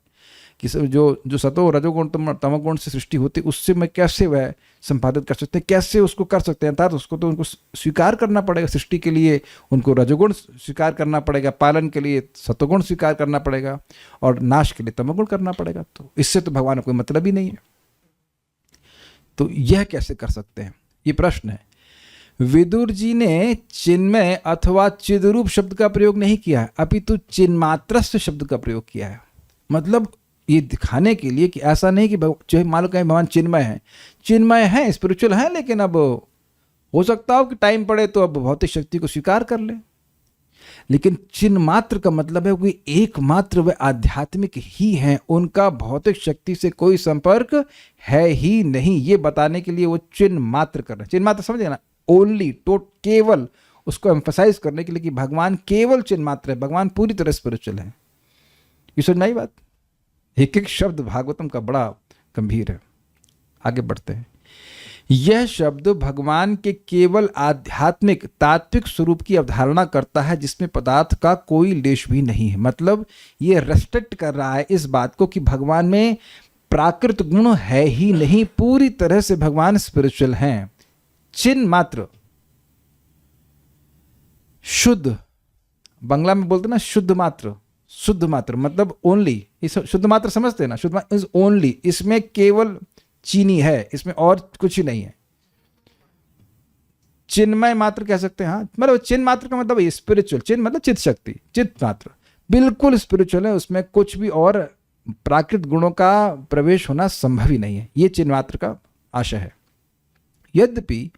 कि जो सतो रजोगुण तमोगुण से सृष्टि होती है उससे मैं कैसे वह संपादित कर सकते हैं, कैसे उसको कर सकते हैं? अर्थात उसको तो उनको स्वीकार करना पड़ेगा। सृष्टि के लिए उनको रजोगुण स्वीकार करना पड़ेगा, पालन के लिए सतोगुण स्वीकार करना पड़ेगा, और नाश के लिए तमोगुण करना पड़ेगा। तो इससे तो भगवान को कोई मतलब ही नहीं है। तो यह कैसे कर सकते हैं, ये प्रश्न है। विदुर जी ने चिन्मय अथवा चिद्रूप शब्द का प्रयोग नहीं किया है, अपितु चिन्मात्रस्य शब्द का प्रयोग किया है। मतलब ये दिखाने के लिए कि ऐसा नहीं कि चाहे मान लो कहीं भगवान चिन्मय है स्पिरिचुअल है, लेकिन अब हो सकता हो कि टाइम पड़े तो अब भौतिक शक्ति को स्वीकार कर ले। लेकिन चिन्ह मात्र का मतलब है कि एकमात्र वे आध्यात्मिक ही हैं, उनका भौतिक शक्ति से कोई संपर्क है ही नहीं, ये बताने के लिए वो चिन्ह मात्र कर रहे हैं। चिन्ह मात्र समझे ना, ओनली केवल, उसको एम्फसाइज करने के लिए कि भगवान केवल चिन्ह मात्र है, भगवान पूरी तरह स्पिरिचुअल है। ये समझ में आई बात? एक एक शब्द भागवतम का बड़ा गंभीर है। आगे बढ़ते हैं। यह शब्द भगवान के केवल आध्यात्मिक तात्विक स्वरूप की अवधारणा करता है जिसमें पदार्थ का कोई लेश भी नहीं है। मतलब ये रेस्ट्रिक्ट कर रहा है इस बात को कि भगवान में प्राकृत गुण है ही नहीं, पूरी तरह से भगवान स्पिरिचुअल हैं। चिन्ह मात्र, शुद्ध, बंगला में बोलते ना शुद्ध मात्र, शुद्ध मात्र मतलब ओनली। शुद्ध मात्र समझते हैं ना, शुद्ध मात्र इज ओनली, इसमें केवल चीनी है, इसमें और कुछ ही नहीं है। चिन्मय मात्र कह सकते हैं। हाँ, मतलब चिन्ह मात्र का मतलब स्पिरिचुअल, चिन्ह मतलब चित्त शक्ति, चित्त मात्र बिल्कुल स्पिरिचुअल है, उसमें कुछ भी और प्राकृत गुणों का प्रवेश होना संभव ही नहीं है। ये चिन्ह मात्र का आशय है। यद्यपि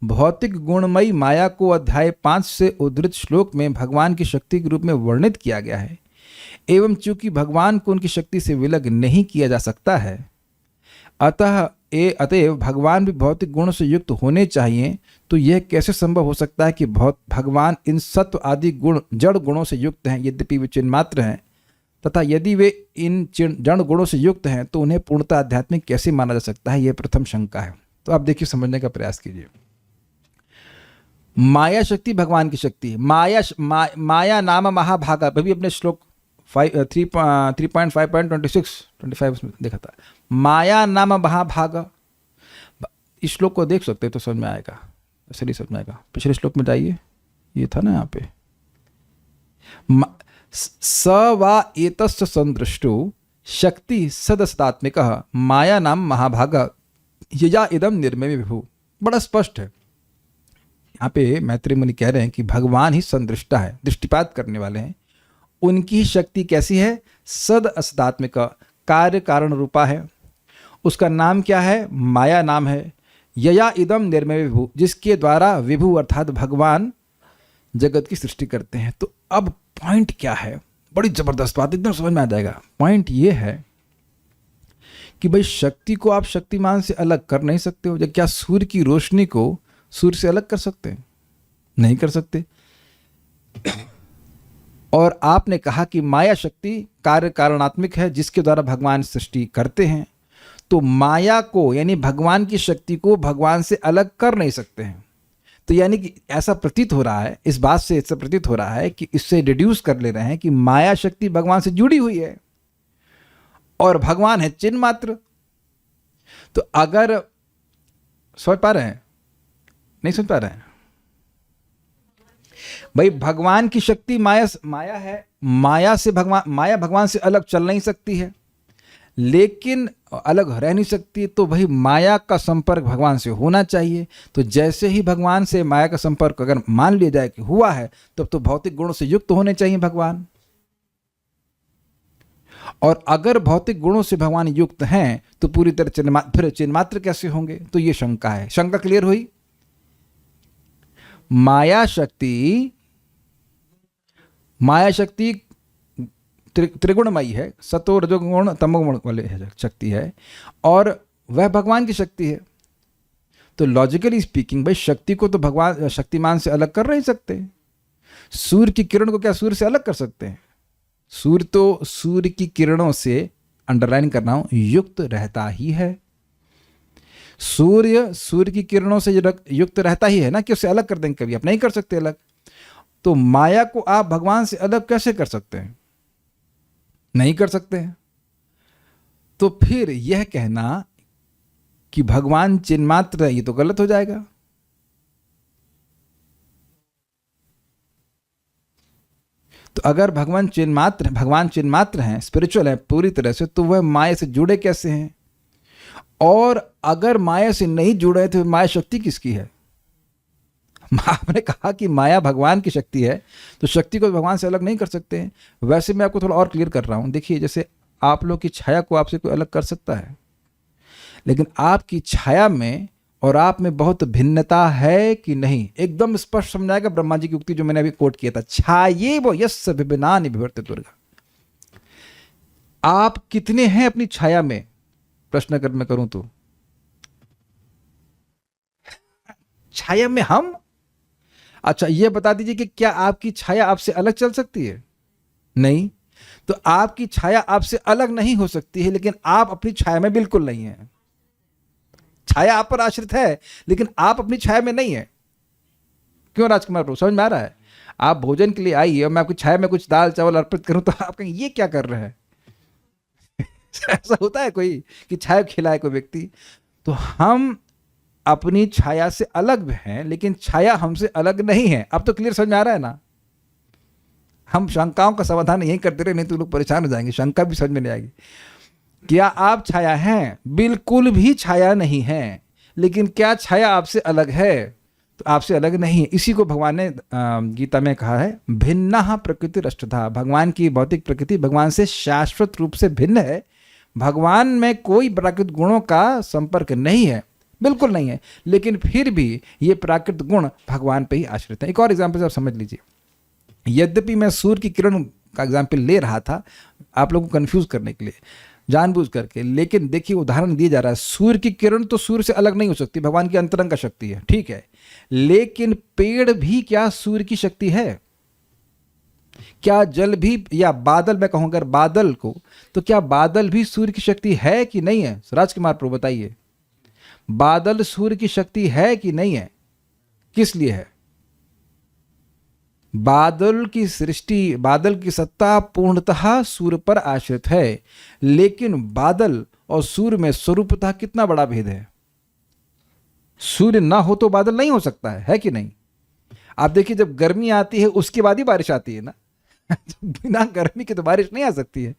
भौतिक गुणमयी माया को अध्याय 5 से उद्धृत श्लोक में भगवान की शक्ति के रूप में वर्णित किया गया है, एवं चूंकि भगवान को उनकी शक्ति से विलग नहीं किया जा सकता है, अतएव भगवान भी भौतिक गुणों से युक्त होने चाहिए। तो यह कैसे संभव हो सकता है कि भगवान इन सत्व आदि गुण जड़ गुणों से युक्त हैं, यद्यपि वे चिन्ह मात्र हैं, तथा यदि वे इन जड़ गुणों से युक्त हैं तो उन्हें पूर्णतः आध्यात्मिक कैसे माना जा सकता है? यह प्रथम शंका है। तो आप देखिए, समझने का प्रयास कीजिए। माया शक्ति भगवान की शक्ति है। माया नाम महाभागा, अभी अपने श्लोक 3.5.26-25 में देखा था। माया नाम महाभागा, इस श्लोक को देख सकते तो समझ में आएगा, ऐसे नहीं समझ में आएगा। पिछले श्लोक में जाइए, ये था ना यहाँ पे, स वा एतस्य संदृष्टो शक्ति सदस्तात्मिक माया नाम महाभागा यया इदम निर्मय विभु। बड़ा स्पष्ट है यहाँ पे। मैत्रेय मुनि कह रहे हैं कि भगवान ही संदृष्टा है, दृष्टिपात करने वाले हैं। उनकी शक्ति कैसी है? सद असदात्मिक, कार्य कारण रूपा है। उसका नाम क्या है? माया नाम है। यया इदम निर्मय विभु, जिसके द्वारा विभु अर्थात भगवान जगत की सृष्टि करते हैं। तो अब पॉइंट क्या है? बड़ी जबरदस्त बात, एकदम समझ में आ जाएगा। पॉइंट ये है कि भाई शक्ति को आप शक्तिमान से अलग कर नहीं सकते हो। क्या सूर्य की रोशनी को सूर्य से अलग कर सकते हैं? नहीं कर सकते। और आपने कहा कि माया शक्ति कार्य कारणात्मिक है, जिसके द्वारा भगवान सृष्टि करते हैं। तो माया को यानी भगवान की शक्ति को भगवान से अलग कर नहीं सकते हैं। तो यानी कि ऐसा प्रतीत हो रहा है, इस बात से ऐसा प्रतीत हो रहा है कि इससे डिड्यूस कर ले रहे हैं कि माया शक्ति भगवान से जुड़ी हुई है और भगवान है चिन्ह मात्र। तो अगर समझ पा रहे हैं? नहीं समझ पा रहे हैं? भाई भगवान की शक्ति माया है, माया भगवान से अलग चल नहीं सकती है, लेकिन अलग रह नहीं सकती। तो भाई माया का संपर्क भगवान से होना चाहिए। तो जैसे ही भगवान से माया का संपर्क अगर मान लिया जाए कि हुआ है, तब तो भौतिक गुणों से युक्त होने चाहिए भगवान। और अगर भौतिक गुणों से भगवान युक्त हैं तो पूरी तरह फिर चिन्ह मात्र कैसे होंगे? तो ये शंका है। शंका क्लियर हुई? माया शक्ति त्रिगुणमयी है, सतो रजोगुण तमोगुण वाली शक्ति है, और वह भगवान की शक्ति है। तो लॉजिकली स्पीकिंग भाई शक्ति को तो भगवान शक्तिमान से अलग कर नहीं सकते। सूर्य की किरण को क्या सूर्य से अलग कर सकते हैं? सूर्य तो सूर्य की किरणों से, अंडरलाइन कर रहा हूं, युक्त रहता ही है। सूर्य की किरणों से युक्त रहता ही है ना, कि उससे अलग कर देंगे कभी? आप नहीं कर सकते अलग। तो माया को आप भगवान से अलग कैसे कर सकते हैं? नहीं कर सकते हैं। तो फिर यह कहना कि भगवान चिन्ह मात्र है, ये तो गलत हो जाएगा। तो अगर भगवान चिन्ह मात्र हैं, स्पिरिचुअल है पूरी तरह से, तो वह माया से जुड़े कैसे हैं? और अगर माया से नहीं जुड़े तो माया शक्ति किसकी है? आपने कहा कि माया भगवान की शक्ति है, तो शक्ति को भगवान से अलग नहीं कर सकते हैं। वैसे मैं आपको थोड़ा और क्लियर कर रहा हूँ। देखिए, जैसे आप लोग की छाया को आपसे कोई अलग कर सकता है, लेकिन आपकी छाया में और आप में बहुत भिन्नता है कि नहीं, एकदम स्पष्ट समझाएगा ब्रह्मा जी की उक्ति जो मैंने अभी कोट किया था, छाये वो यस विभिन्नानि विवर्ते दुर्गा। आप कितने हैं अपनी छाया में, प्रश्न अगर मैं करूं तो छाया में हम। अच्छा, यह बता दीजिए कि क्या आपकी छाया आपसे अलग चल सकती है? नहीं। तो आपकी छाया आपसे अलग नहीं हो सकती है, लेकिन आप अपनी छाया में बिल्कुल नहीं है। छाया आप पर आश्रित है, लेकिन आप अपनी छाया में नहीं है। क्यों राजकुमार प्रभु, समझ में आ रहा है? आप भोजन के लिए आइए और मैं आपकी छाया में कुछ दाल चावल अर्पित करूं तो आप कहेंगे ये क्या कर रहे हैं? ऐसा होता है कोई कि छाया खिलाए कोई व्यक्ति? तो हम अपनी छाया से अलग हैं, लेकिन छाया हमसे अलग नहीं है। अब तो क्लियर समझ में आ रहा है ना? हम शंकाओं का समाधान यही करते रहे, नहीं तो लोग परेशान हो जाएंगे, शंका भी समझ में नहीं आएगी। क्या आप छाया हैं? बिल्कुल भी छाया नहीं है। लेकिन क्या छाया आपसे अलग है? तो आपसे अलग नहीं है। इसी को भगवान ने गीता में कहा है, भिन्ना प्रकृति रष्टधा। भगवान की भौतिक प्रकृति भगवान से शाश्वत रूप से भिन्न है। भगवान में कोई प्राकृतिक गुणों का संपर्क नहीं है, बिल्कुल नहीं है, लेकिन फिर भी ये प्राकृतिक गुण भगवान पे ही आश्रित है। एक और एग्जाम्पल से आप समझ लीजिए। यद्यपि मैं सूर्य की किरण का एग्जाम्पल ले रहा था आप लोगों को कंफ्यूज करने के लिए, जानबूझ करके, लेकिन देखिए उदाहरण दिया जा रहा है। सूर्य की किरण तो सूर्य से अलग नहीं हो सकती, भगवान की अंतरंग का शक्ति है, ठीक है। लेकिन पेड़ भी क्या सूर्य की शक्ति है? क्या जल भी, या बादल, मैं कहूँ अगर बादल को, तो क्या बादल भी सूर्य की शक्ति है कि नहीं है? राजकुमार प्रभु बताइए, बादल सूर्य की शक्ति है कि नहीं है? किस लिए है? बादल की सृष्टि, बादल की सत्ता पूर्णतः सूर्य पर आश्रित है, लेकिन बादल और सूर्य में स्वरूपतः कितना बड़ा भेद है। सूर्य ना हो तो बादल नहीं हो सकता है कि नहीं? आप देखिए, जब गर्मी आती है उसके बाद ही बारिश आती है ना। बिना गर्मी के तो बारिश नहीं आ सकती है।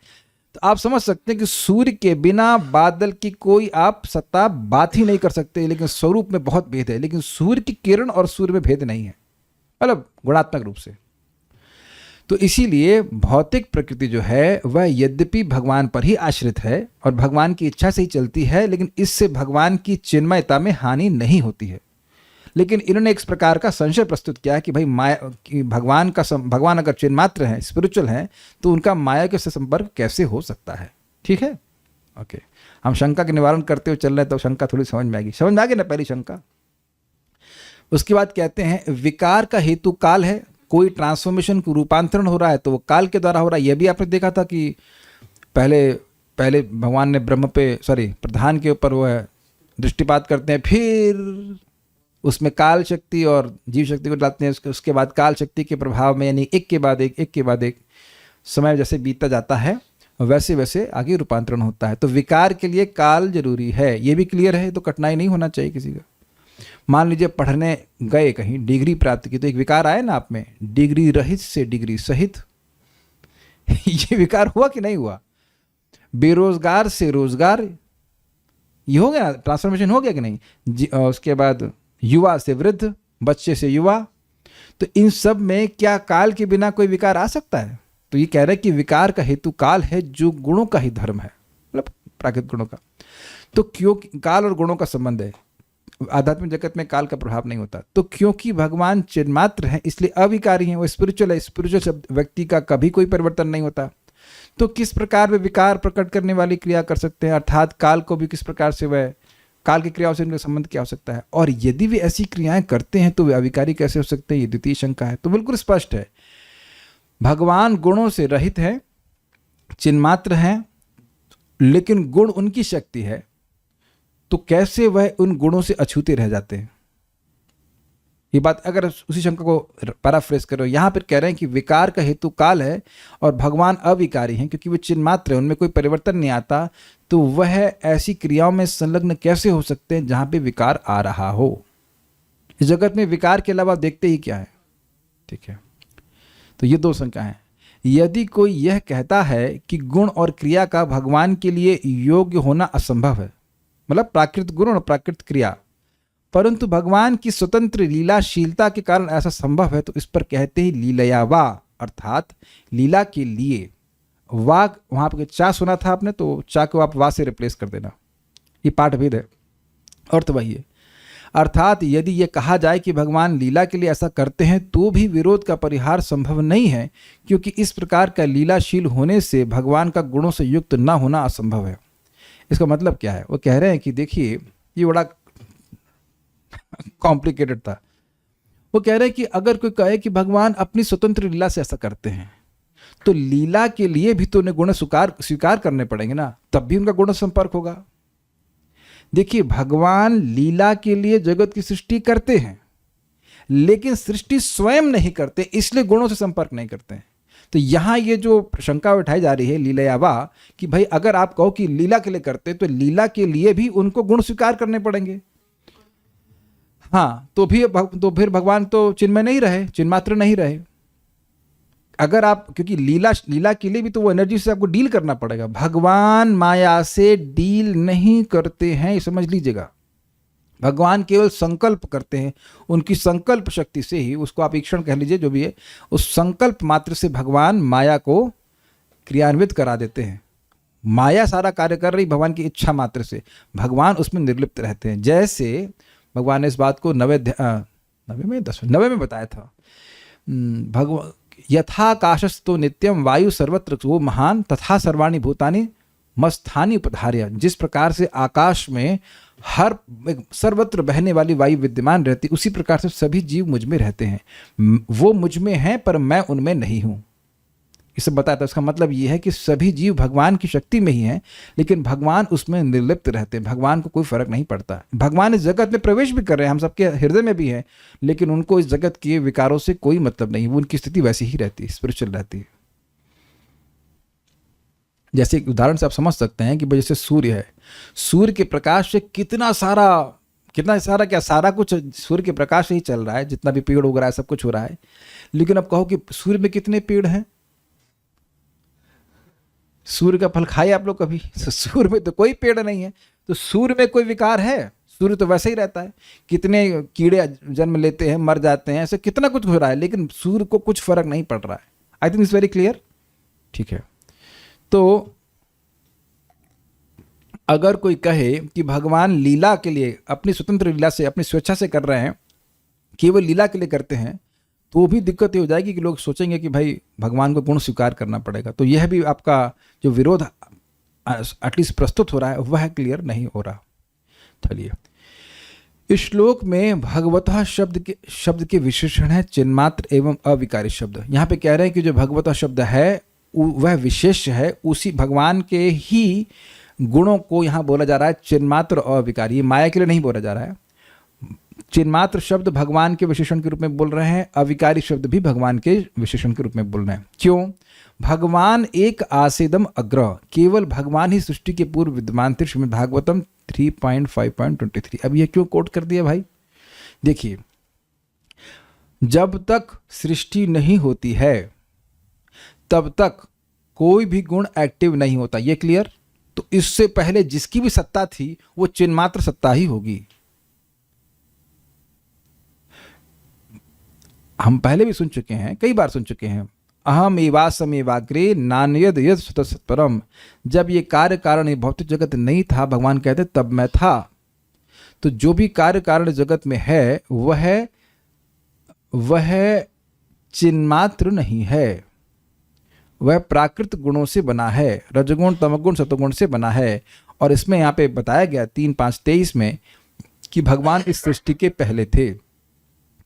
तो आप समझ सकते हैं कि सूर्य के बिना बादल की कोई आप सत्ता बात ही नहीं कर सकते, लेकिन स्वरूप में बहुत भेद है। लेकिन सूर्य की किरण और सूर्य में भेद नहीं है, मतलब गुणात्मक रूप से। तो इसीलिए भौतिक प्रकृति जो है वह यद्यपि भगवान पर ही आश्रित है और भगवान की इच्छा से ही चलती है, लेकिन इससे भगवान की चिन्मयता में हानि नहीं होती है। लेकिन इन्होंने एक प्रकार का संशय प्रस्तुत किया है कि भाई माया कि भगवान अगर चिन्मात्र हैं, स्पिरिचुअल हैं, तो उनका माया के से संपर्क कैसे हो सकता है? ठीक है, ओके। हम शंका के निवारण करते हुए चल रहे हैं, तो शंका थोड़ी समझ में आएगी। समझ में आ गई ना पहली शंका? उसके बाद कहते हैं विकार का हेतु काल है। कोई ट्रांसफॉर्मेशन को रूपांतरण हो रहा है तो वो काल के द्वारा हो रहा है। यह भी आपने देखा था कि पहले भगवान ने प्रधान के ऊपर वो है दृष्टिपात करते हैं, फिर उसमें काल शक्ति और जीव शक्ति को डालते हैं। उसके बाद काल शक्ति के प्रभाव में, यानी एक के बाद एक समय जैसे बीतता जाता है वैसे वैसे आगे रूपांतरण होता है। तो विकार के लिए काल जरूरी है, ये भी क्लियर है, तो कठिनाई नहीं होना चाहिए किसी का। मान लीजिए पढ़ने गए कहीं, डिग्री प्राप्त की, तो एक विकार आया ना आप में, डिग्री रहित से डिग्री सहित। ये विकार हुआ कि नहीं हुआ? बेरोजगार से रोजगार, ये हो गया, ट्रांसफॉर्मेशन हो गया कि नहीं? उसके बाद युवा से वृद्ध, बच्चे से युवा। तो इन सब में क्या काल के बिना कोई विकार आ सकता है? तो ये कह रहे हैं कि विकार का हेतु काल है, जो गुणों का ही धर्म है, मतलब प्राकृतिक गुणों का। तो क्यों काल और गुणों का संबंध है, आध्यात्मिक जगत में काल का प्रभाव नहीं होता। तो क्योंकि भगवान चिन्मात्र हैं इसलिए अविकारी हैं, वो स्पिरिचुअल है। स्पिरिचुअल व्यक्ति का कभी कोई परिवर्तन नहीं होता। तो किस प्रकार वे विकार प्रकट करने वाली क्रिया कर सकते हैं, अर्थात काल को भी किस प्रकार से वह, काल की क्रियाओं से इनका संबंध क्या हो सकता है? और यदि वे ऐसी क्रियाएं करते हैं तो वे अविकारी कैसे हो सकते हैं? ये द्वितीय शंका है। तो बिल्कुल स्पष्ट है, भगवान गुणों से रहित है, चिन्मात्र हैं, लेकिन गुण उनकी शक्ति है, तो कैसे वह उन गुणों से अछूते रह जाते हैं? ये बात अगर उसी शंका को पैराफ्रेज करो, यहां पर कह रहे हैं कि विकार का हेतु काल है और भगवान अविकारी हैं क्योंकि वे चिन्मात्र हैं, उनमें कोई परिवर्तन नहीं आता। तो वह ऐसी क्रियाओं में संलग्न कैसे हो सकते हैं जहां पे विकार आ रहा हो? इस जगत में विकार के अलावा देखते ही क्या है? ठीक है, तो ये दो शंका है। यदि कोई यह कहता है कि गुण और क्रिया का भगवान के लिए योग्य होना असंभव है, मतलब प्राकृतिक गुण और प्राकृतिक क्रिया, परंतु भगवान की स्वतंत्र लीलाशीलता के कारण ऐसा संभव है, तो इस पर कहते ही लीलया वा, अर्थात लीला के लिए। वाग वहां पर चा सुना था आपने, तो चा को आप वा से रिप्लेस कर देना, ये पाठभेद है। अर्थ वही है, अर्थात यदि ये कहा जाए कि भगवान लीला के लिए ऐसा करते हैं तो भी विरोध का परिहार संभव नहीं है, क्योंकि इस प्रकार का लीलाशील होने से भगवान का गुणों से युक्त न होना असंभव है। इसका मतलब क्या है? वो कह रहे हैं कि देखिए, ये बड़ा कॉम्प्लिकेटेड था। वो कह रहे हैं कि अगर कोई कहे कि भगवान अपनी स्वतंत्र लीला से ऐसा करते हैं, तो लीला के लिए भी तो उन्हें गुण स्वीकार करने पड़ेंगे ना, तब भी उनका गुण संपर्क होगा। देखिए, भगवान लीला के लिए जगत की सृष्टि करते हैं, लेकिन सृष्टि स्वयं नहीं करते, इसलिए गुणों से संपर्क नहीं करते हैं। तो यहां ये जो शंका उठाई जा रही है लीलयावा, कि भाई अगर आप कहो कि लीला के लिए करते, तो लीला के लिए भी उनको गुण स्वीकार करने पड़ेंगे। हाँ, तो फिर भगवान तो चिन्मय नहीं रहे, चिन्मात्र नहीं रहे। अगर आप, क्योंकि लीला के लिए भी तो वो एनर्जी से आपको डील करना पड़ेगा। भगवान माया से डील नहीं करते हैं, ये समझ लीजिएगा। भगवान केवल संकल्प करते हैं, उनकी संकल्प शक्ति से ही, उसको आप ईक्षण कह लीजिए, जो भी है, उस संकल्प मात्र से भगवान माया को क्रियान्वित करा देते हैं। माया सारा कार्य कर रही भगवान की इच्छा मात्र से, भगवान उसमें निर्लिप्त रहते हैं। जैसे भगवान ने इस बात को 9वें में बताया था। भगवान यथाकाशस्तो नित्यम वायु सर्वत्र वो महान तथा सर्वाणि भूतानि मस्थानि उपधार्य। जिस प्रकार से आकाश में हर सर्वत्र बहने वाली वायु विद्यमान रहती, उसी प्रकार से सभी जीव मुझ में रहते हैं। वो मुझ में हैं पर मैं उनमें नहीं हूं। इसे बताता है। इसका मतलब ये है कि सभी जीव भगवान की शक्ति में ही हैं, लेकिन भगवान उसमें निर्लिप्त रहते हैं, भगवान को कोई फर्क नहीं पड़ता। भगवान इस जगत में प्रवेश भी कर रहे हैं, हम सबके हृदय में भी हैं, लेकिन उनको इस जगत के विकारों से कोई मतलब नहीं, वो उनकी स्थिति वैसी ही रहती है, स्पिरिचुअल रहती है। जैसे एक उदाहरण से आप समझ सकते हैं कि जैसे सूर्य है, सूर्य के प्रकाश से कितना सारा क्या सारा कुछ सूर्य के प्रकाश से ही चल रहा है, जितना भी पेड़ उग रहा है सब कुछ हो रहा है। लेकिन अब कहो कि सूर्य में कितने पेड़ हैं? सूर्य का फल खाए आप लोग कभी? तो सूर्य में तो कोई पेड़ नहीं है, तो सूर्य में कोई विकार है? सूर्य तो वैसे ही रहता है। कितने कीड़े जन्म लेते हैं, मर जाते हैं, ऐसे कितना कुछ हो रहा है, लेकिन सूर्य को कुछ फर्क नहीं पड़ रहा है। I think it's very clear. ठीक है, तो अगर कोई कहे कि भगवान लीला के लिए, अपनी स्वतंत्र लीला से, अपनी स्वेच्छा से कर रहे हैं, केवल लीला के लिए करते हैं, तो भी दिक्कत ये हो जाएगी कि लोग सोचेंगे कि भाई भगवान को गुण स्वीकार करना पड़ेगा। तो यह भी आपका जो विरोध एटलीस्ट प्रस्तुत हो रहा है वह क्लियर नहीं हो रहा। चलिए, इस श्लोक में भगवतः शब्द के विशेषण है चिन्मात्र एवं अविकारी शब्द। यहाँ पे कह रहे हैं कि जो भगवतः शब्द है वह विशेष है, उसी भगवान के ही गुणों को यहाँ बोला जा रहा है चिन्मात्र और अविकारी। माया के लिए नहीं बोला जा रहा है। चिन्मात्र शब्द भगवान के विशेषण के रूप में बोल रहे हैं, अविकारी शब्द भी भगवान के विशेषण के रूप में बोल रहे हैं। क्यों? भगवान एक आसेदम अग्रह, केवल भगवान ही सृष्टि के पूर्व विद्यमान थे। श्रीमद् भागवतम 3.5.23। अब यह क्यों कोट कर दिया भाई? देखिए, जब तक सृष्टि नहीं होती है तब तक कोई भी गुण एक्टिव नहीं होता, ये क्लियर? तो इससे पहले जिसकी भी सत्ता थी वो चिन्मात्र सत्ता ही होगी। हम पहले भी सुन चुके हैं, कई बार सुन चुके हैं, अहम एवासम एवाग्रे नान्यद यद सतसत्परम। जब ये कार्य कारण ये भौतिक जगत नहीं था, भगवान कहते तब मैं था। तो जो भी कार्य कारण जगत में है वह चिन्मात्र नहीं है, वह प्राकृत गुणों से बना है, रजगुण तमगुण सतगुण से बना है। और इसमें यहाँ पे बताया गया 3:5-23 में कि भगवान इस सृष्टि के पहले थे।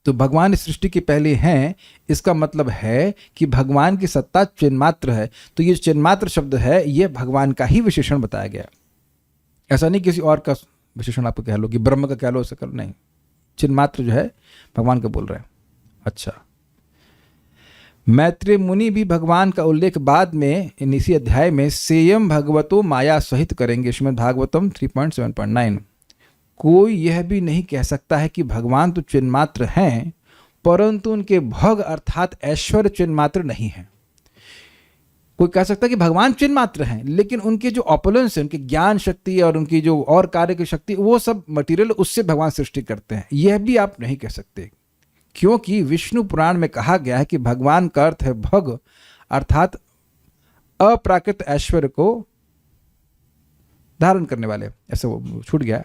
तो भगवान इस सृष्टि के पहले हैं, इसका मतलब है कि भगवान की सत्ता चिन्मात्र है। तो ये चिन्मात्र शब्द है, ये भगवान का ही विशेषण बताया गया, ऐसा नहीं किसी और का विशेषण आप कह लो कि ब्रह्म का कह लो, सकल नहीं, चिन्मात्र जो है भगवान का बोल रहे हैं। अच्छा, मैत्रेय मुनि भी भगवान का उल्लेख बाद में इसी अध्याय में सेयम भगवतो माया सहित करेंगे। श्रीमद् भागवतम 3.7.9। कोई यह भी नहीं कह सकता है कि भगवान तो चिन्मात्र हैं, परंतु उनके भोग अर्थात ऐश्वर्य चिन्मात्र नहीं है। कोई कह सकता है कि भगवान चिन्ह मात्र हैं, लेकिन उनके जो ऑपुलेंस है, उनकी ज्ञान शक्ति और उनकी जो और कार्य की शक्ति, वो सब मटेरियल, उससे भगवान सृष्टि करते हैं। यह भी आप नहीं कह सकते, क्योंकि विष्णु पुराण में कहा गया है कि भगवान का अर्थ है भग, अर्थात अप्राकृत ऐश्वर्य को धारण करने वाले। ऐसे वो छूट गया।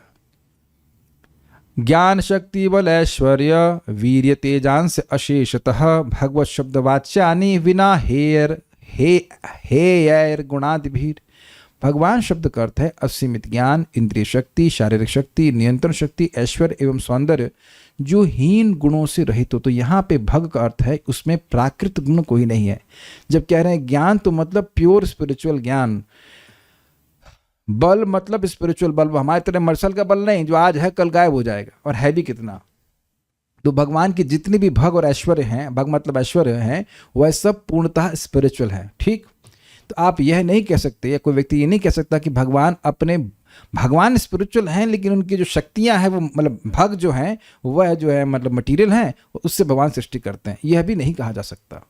ज्ञान शक्ति बल ऐश्वर्य वीर्य तेजांश अशेषतः भगवत शब्द वाच्यानि विना हेयर गुणादिभीर। भगवान शब्द का अर्थ है असीमित ज्ञान, इंद्रिय शक्ति, शारीरिक शक्ति, नियंत्रण शक्ति, ऐश्वर्य एवं सौंदर्य जो हीन गुणों से रहित हो। तो यहाँ पे भग का अर्थ है उसमें प्राकृत गुण कोई नहीं है। जब कह रहे हैं ज्ञान तो मतलब प्योर स्पिरिचुअल ज्ञान, बल मतलब स्पिरिचुअल बल, हमारे तरह मर्शल का बल नहीं जो आज है कल गायब हो जाएगा, और है भी कितना। तो भगवान की जितनी भी भग और ऐश्वर्य हैं, भग मतलब ऐश्वर्य हैं, वह सब पूर्णतः स्पिरिचुअल है। ठीक, तो आप यह नहीं कह सकते, या कोई व्यक्ति ये नहीं कह सकता कि भगवान स्पिरिचुअल हैं लेकिन उनकी जो शक्तियां हैं वो मतलब भग जो हैं वह जो है मतलब मटेरियल हैं, उससे भगवान सृष्टि करते हैं, यह भी नहीं कहा जा सकता।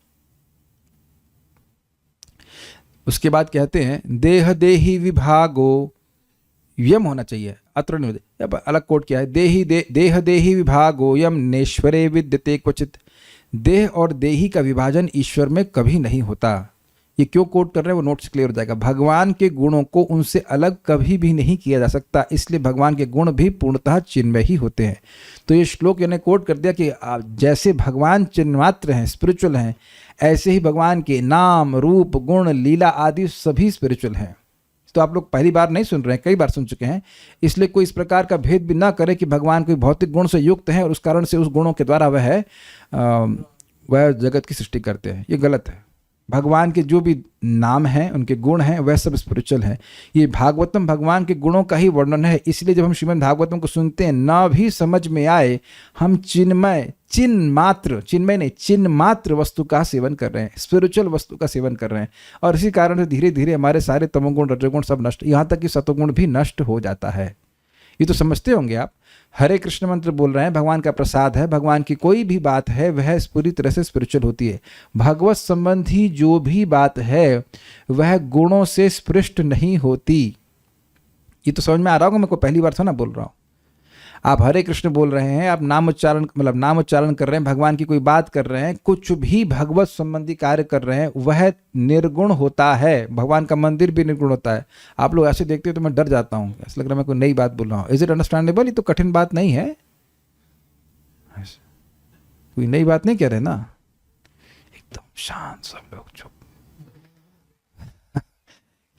उसके बाद कहते हैं देह देही विभागो, यम होना चाहिए, अत्र नहीं होता। अलग कोट क्या है, देह देही विभागो यम नेश्वरे विद्यते क्वचित। देह और देही का विभाजन ईश्वर में कभी नहीं होता। ये क्यों कोट कर रहे हैं वो नोट्स क्लियर हो जाएगा। भगवान के गुणों को उनसे अलग कभी भी नहीं किया जा सकता, इसलिए भगवान के गुण भी पूर्णतः चिन्मय ही होते हैं। तो ये श्लोक यानी कोट कर दिया कि जैसे भगवान चिन्ह मात्र हैं, स्पिरिचुअल हैं, ऐसे ही भगवान के नाम, रूप, गुण, लीला आदि सभी स्पिरिचुअल हैं। तो आप लोग पहली बार नहीं सुन रहे हैं, कई बार सुन चुके हैं, इसलिए कोई इस प्रकार का भेद भी ना करे कि भगवान कोई भौतिक गुण से युक्त है और उस कारण से उस गुणों के द्वारा वह जगत की सृष्टि करते हैं। ये गलत है। भगवान के जो भी नाम हैं, उनके गुण हैं, वह सब स्पिरिचुअल हैं। ये भागवतम भगवान के गुणों का ही वर्णन है, इसलिए जब हम श्रीमद् भागवतम को सुनते हैं ना भी समझ में आए, हम चिन्ह मात्र वस्तु का सेवन कर रहे हैं, स्पिरिचुअल वस्तु का सेवन कर रहे हैं। और इसी कारण से धीरे धीरे हमारे सारे तमोगुण, रजोगुण सब नष्ट, यहाँ तक कि सतोगुण भी नष्ट हो जाता है। ये तो समझते होंगे आप। हरे कृष्ण मंत्र बोल रहे हैं, भगवान का प्रसाद है, भगवान की कोई भी बात है वह पूरी तरह से स्पिरिचुअल होती है। भगवत संबंधी जो भी बात है वह गुणों से स्पृष्ट नहीं होती। ये तो समझ में आ रहा होगा, मैं को पहली बार था ना बोल रहा हूँ। आप हरे कृष्ण बोल रहे हैं, आप नाम उच्चारण कर रहे हैं, भगवान की कोई बात कर रहे हैं, कुछ भी भगवत संबंधी कार्य कर रहे हैं, वह निर्गुण होता है। भगवान का मंदिर भी निर्गुण होता है। आप लोग ऐसे देखते हो तो मैं डर जाता हूँ, ऐसा लग रहा है मैं कोई नई बात बोल रहा हूँ। Is it understandable? ये तो कठिन बात नहीं है, कोई नई बात नहीं कह रहे ना। एकदम शांत सब लोग, चुप।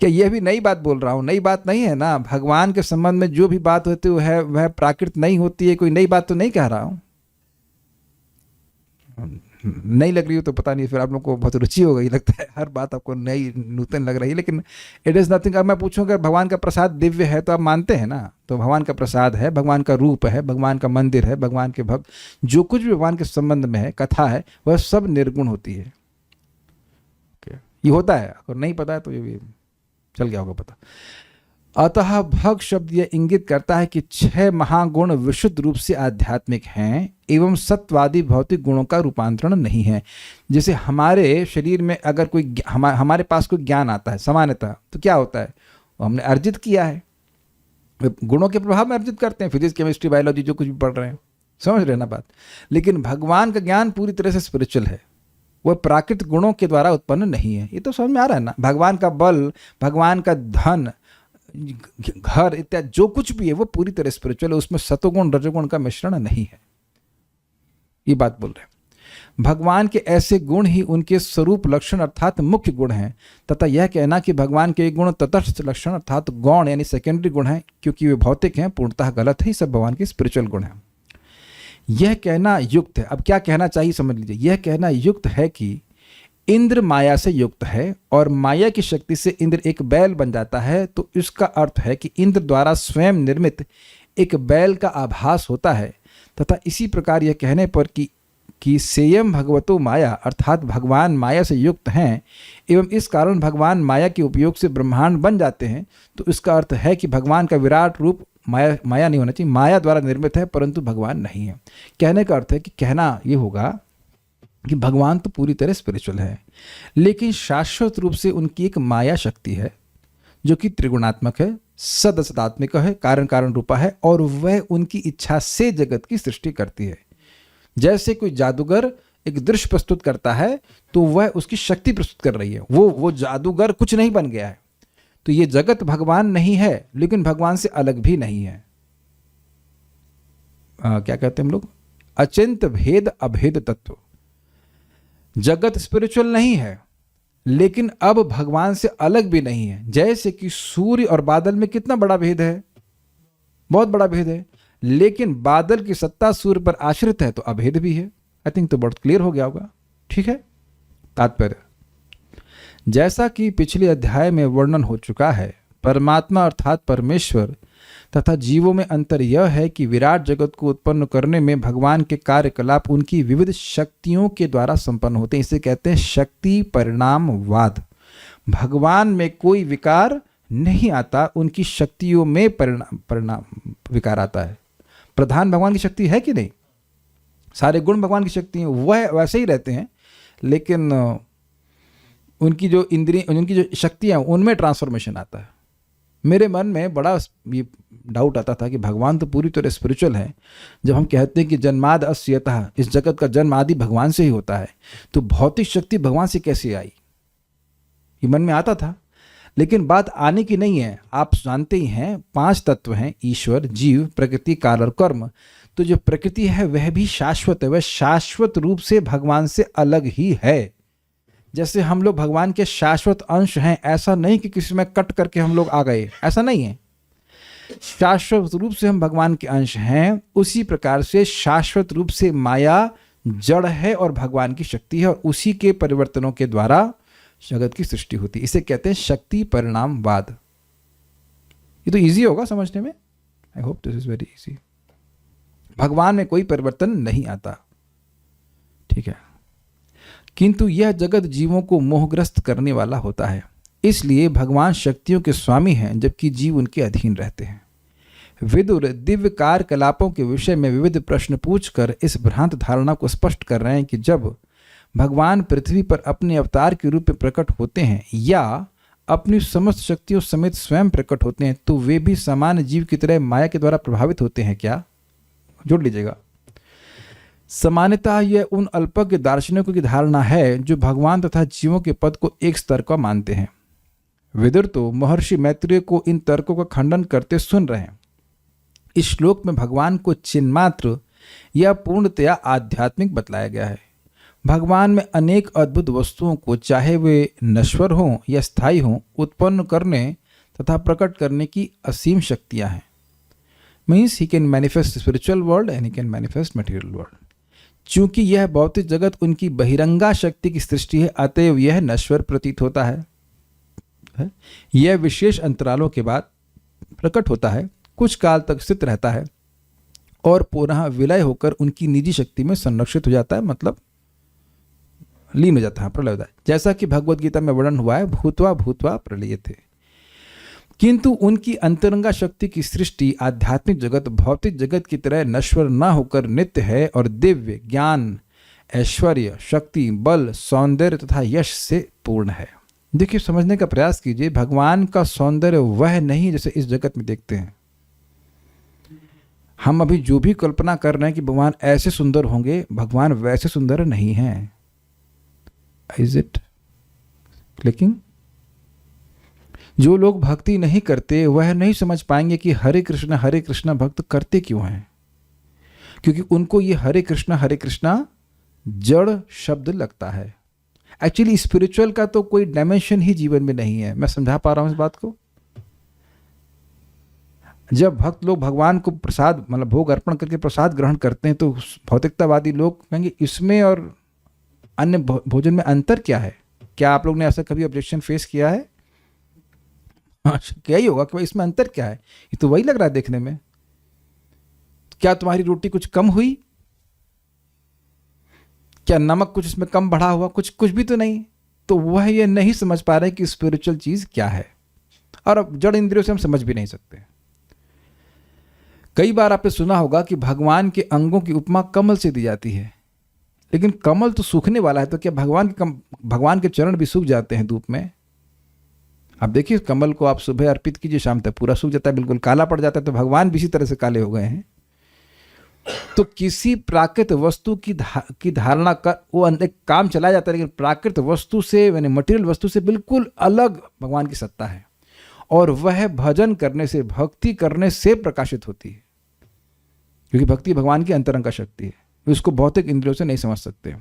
क्या यह भी नई बात बोल रहा हूँ? नई बात नहीं है ना। भगवान के संबंध में जो भी बात होती है वह प्राकृत नहीं होती है। कोई नई बात तो नहीं कह रहा हूँ। नहीं लग रही हो तो पता नहीं, फिर आप लोग को बहुत रुचि हो गई, लगता है हर बात आपको नई नूतन लग रही है, लेकिन इट इज़ नथिंग। अब मैं पूछूं अगर भगवान का प्रसाद दिव्य है तो आप मानते हैं ना। तो भगवान का प्रसाद है, भगवान का रूप है, भगवान का मंदिर है, भगवान के भक्त, जो कुछ भी भगवान के संबंध में है, कथा है, वह सब निर्गुण होती है। ये होता है, अगर नहीं पता है तो ये भी चल गया होगा पता। अतः भग शब्द यह इंगित करता है कि 6 महागुण विशुद्ध रूप से आध्यात्मिक हैं एवं सत्वादी भौतिक गुणों का रूपांतरण नहीं है। जैसे हमारे शरीर में अगर कोई हमारे पास कोई ज्ञान आता है सामान्यतः, तो क्या होता है, वो हमने अर्जित किया है, गुणों के प्रभाव में अर्जित करते हैं, फिजिक्स, केमिस्ट्री, बायोलॉजी जो कुछ भी पढ़ रहे हैं, समझ रहे ना बात। लेकिन भगवान का ज्ञान पूरी तरह से स्पिरिचुअल है, वह प्राकृतिक गुणों के द्वारा उत्पन्न नहीं है। ये तो समझ में आ रहा है ना। भगवान का बल, भगवान का धन, घर इत्यादि जो कुछ भी है वो पूरी तरह स्पिरिचुअल है, उसमें सतोगुण रजोगुण का मिश्रण नहीं है। ये बात बोल रहे हैं। भगवान के ऐसे गुण ही उनके स्वरूप लक्षण अर्थात मुख्य गुण हैं, तथा यह कहना कि भगवान के गुण तटस्थ लक्षण अर्थात गौण यानी सेकेंडरी गुण हैं क्योंकि वे भौतिक हैं, पूर्णतः गलत है। सब भगवान के स्पिरिचुअल गुण हैं। यह कहना युक्त है। अब क्या कहना चाहिए समझ लीजिए। यह कहना युक्त है कि इंद्र माया से युक्त है और माया की शक्ति से इंद्र एक बैल बन जाता है, तो इसका अर्थ है कि इंद्र द्वारा स्वयं निर्मित एक बैल का आभास होता है। तथा इसी प्रकार यह कहने पर कि सेयम भगवतो माया अर्थात भगवान माया से युक्त हैं एवं इस कारण भगवान माया के उपयोग से ब्रह्मांड बन जाते हैं, तो इसका अर्थ है कि भगवान का विराट रूप माया नहीं होना चाहिए, माया द्वारा निर्मित है परंतु भगवान नहीं है। कहने का अर्थ है कि कहना ये होगा कि भगवान तो पूरी तरह स्पिरिचुअल है, लेकिन शाश्वत रूप से उनकी एक माया शक्ति है जो कि त्रिगुणात्मक है, सदसदात्मिक है, कारण कारण रूपा है, और वह उनकी इच्छा से जगत की सृष्टि करती है। जैसे कोई जादूगर एक दृश्य प्रस्तुत करता है तो वह उसकी शक्ति प्रस्तुत कर रही है, वो जादूगर कुछ नहीं बन गया है। तो ये जगत भगवान नहीं है, लेकिन भगवान से अलग भी नहीं है। क्या कहते हैं हम लोग, अचिंत भेद अभेद तत्व। जगत स्पिरिचुअल नहीं है, लेकिन अब भगवान से अलग भी नहीं है। जैसे कि सूर्य और बादल में कितना बड़ा भेद है, बहुत बड़ा भेद है, लेकिन बादल की सत्ता सूर्य पर आश्रित है तो अभेद भी है। आई थिंक तो बहुत क्लियर हो गया होगा। ठीक है, तात्पर्य जैसा कि पिछले अध्याय में वर्णन हो चुका है, परमात्मा अर्थात परमेश्वर तथा जीवों में अंतर यह है कि विराट जगत को उत्पन्न करने में भगवान के कार्यकलाप उनकी विविध शक्तियों के द्वारा संपन्न होते हैं। इसे कहते हैं शक्ति परिणामवाद। भगवान में कोई विकार नहीं आता, उनकी शक्तियों में परिणाम विकार आता है। प्रधान भगवान की शक्ति है कि नहीं, सारे गुण भगवान की शक्ति हैं, वह वैसे ही रहते हैं, लेकिन उनकी जो इंद्रिय, उनकी जो शक्तियाँ, उनमें ट्रांसफॉर्मेशन आता है। मेरे मन में बड़ा ये डाउट आता था कि भगवान तो पूरी तरह स्पिरिचुअल है। जब हम कहते हैं कि जन्माद अस्यतः, इस जगत का जन्म आदि भगवान से ही होता है, तो भौतिक शक्ति भगवान से कैसे आई, ये मन में आता था। लेकिन बात आने की नहीं है। आप जानते ही हैं 5 तत्व हैं, ईश्वर, जीव, प्रकृति, काल और कर्म। तो जो प्रकृति है वह भी शाश्वत है, वह शाश्वत रूप से भगवान से अलग ही है। जैसे हम लोग भगवान के शाश्वत अंश हैं, ऐसा नहीं कि किसी में कट करके हम लोग आ गए, ऐसा नहीं है। शाश्वत रूप से हम भगवान के अंश हैं। उसी प्रकार से शाश्वत रूप से माया जड़ है और भगवान की शक्ति है, और उसी के परिवर्तनों के द्वारा जगत की सृष्टि होती है। इसे कहते हैं शक्ति परिणामवाद। ये तो इजी होगा समझने में। I hope this is very easy. भगवान में कोई परिवर्तन नहीं आता, ठीक है, किंतु यह जगत जीवों को मोहग्रस्त करने वाला होता है। इसलिए भगवान शक्तियों के स्वामी हैं, जबकि जीव उनके अधीन रहते हैं। विदुर दिव्य कार्यकलापों के विषय में विविध प्रश्न पूछकर इस भ्रांत धारणा को स्पष्ट कर रहे हैं कि जब भगवान पृथ्वी पर अपने अवतार के रूप में प्रकट होते हैं या अपनी समस्त शक्तियों समेत स्वयं प्रकट होते हैं, तो वे भी सामान्य जीव की तरह माया के द्वारा प्रभावित होते हैं क्या? जोड़ लीजिएगा। सामान्यतः यह उन अल्पज्ञ दार्शनिकों की धारणा है जो भगवान तथा जीवों के पद को एक स्तर का मानते हैं। विदुर तो महर्षि मैत्रेय को इन तर्कों का खंडन करते सुन रहे हैं। इस श्लोक में भगवान को चिन्मात्र या पूर्णतया आध्यात्मिक बतलाया गया है। भगवान में अनेक अद्भुत वस्तुओं को, चाहे वे नश्वर हों या स्थायी हों, उत्पन्न करने तथा प्रकट करने की असीम शक्तियां हैं। Means he can manifest spiritual world and he can manifest material world. चूंकि यह भौतिक जगत उनकी बहिरंगा शक्ति की सृष्टि है, अतएव यह नश्वर प्रतीत होता है। यह विशेष अंतरालों के बाद प्रकट होता है, कुछ काल तक स्थित रहता है और पुनः विलय होकर उनकी निजी शक्ति में संरक्षित हो जाता है, मतलब लीन हो जाता है, प्रलय होता है। जैसा कि भगवद गीता में वर्णन हुआ है, भूत्वा भूत्वा प्रलय थे। किंतु उनकी अंतरंगा शक्ति की सृष्टि आध्यात्मिक जगत भौतिक जगत की तरह नश्वर न होकर नित्य है और दिव्य ज्ञान, ऐश्वर्य, शक्ति, बल, सौंदर्य तथा यश से पूर्ण है। देखिए, समझने का प्रयास कीजिए। भगवान का सौंदर्य वह नहीं जैसे इस जगत में देखते हैं। हम अभी जो भी कल्पना कर रहे हैं कि भगवान ऐसे सुंदर होंगे, भगवान वैसे सुंदर नहीं हैं। Is it clicking? जो लोग भक्ति नहीं करते वह नहीं समझ पाएंगे कि हरे कृष्णा भक्त करते क्यों हैं, क्योंकि उनको ये हरे कृष्णा जड़ शब्द लगता है। एक्चुअली स्पिरिचुअल का तो कोई डायमेंशन ही जीवन में नहीं है। मैं समझा पा रहा हूं इस बात को? जब भक्त लोग भगवान को प्रसाद, मतलब भोग अर्पण करके प्रसाद ग्रहण करते हैं, तो भौतिकतावादी लोग कहेंगे इसमें और अन्य भोजन में अंतर क्या है? क्या आप लोग ने ऐसा कभी ऑब्जेक्शन फेस किया है? क्या ही होगा कि भाई इसमें अंतर क्या है, ये तो वही लग रहा है देखने में। क्या तुम्हारी रोटी कुछ कम हुई? क्या नमक कुछ इसमें कम बढ़ा हुआ? कुछ भी तो नहीं। तो वह ये नहीं समझ पा रहे कि स्पिरिचुअल चीज क्या है, और अब जड़ इंद्रियों से हम समझ भी नहीं सकते। कई बार आपने सुना होगा कि भगवान के अंगों की उपमा कमल से दी जाती है, लेकिन कमल तो सूखने वाला है, तो क्या भगवान के चरण भी सूख जाते हैं धूप में? आप देखिए, कमल को आप सुबह अर्पित कीजिए, शाम तक पूरा सूख जाता है, बिल्कुल काला पड़ जाता है। तो भगवान भी इसी तरह से काले हो गए हैं। तो किसी प्राकृत वस्तु की धारणा कर वो एक काम चला जाता है, लेकिन प्राकृत वस्तु से, यानी मटेरियल वस्तु से बिल्कुल अलग भगवान की सत्ता है, और वह भजन करने से, भक्ति करने से प्रकाशित होती है। क्योंकि भक्ति भगवान की अंतरंग शक्ति है, उसको भौतिक इंद्रियों से नहीं समझ सकते।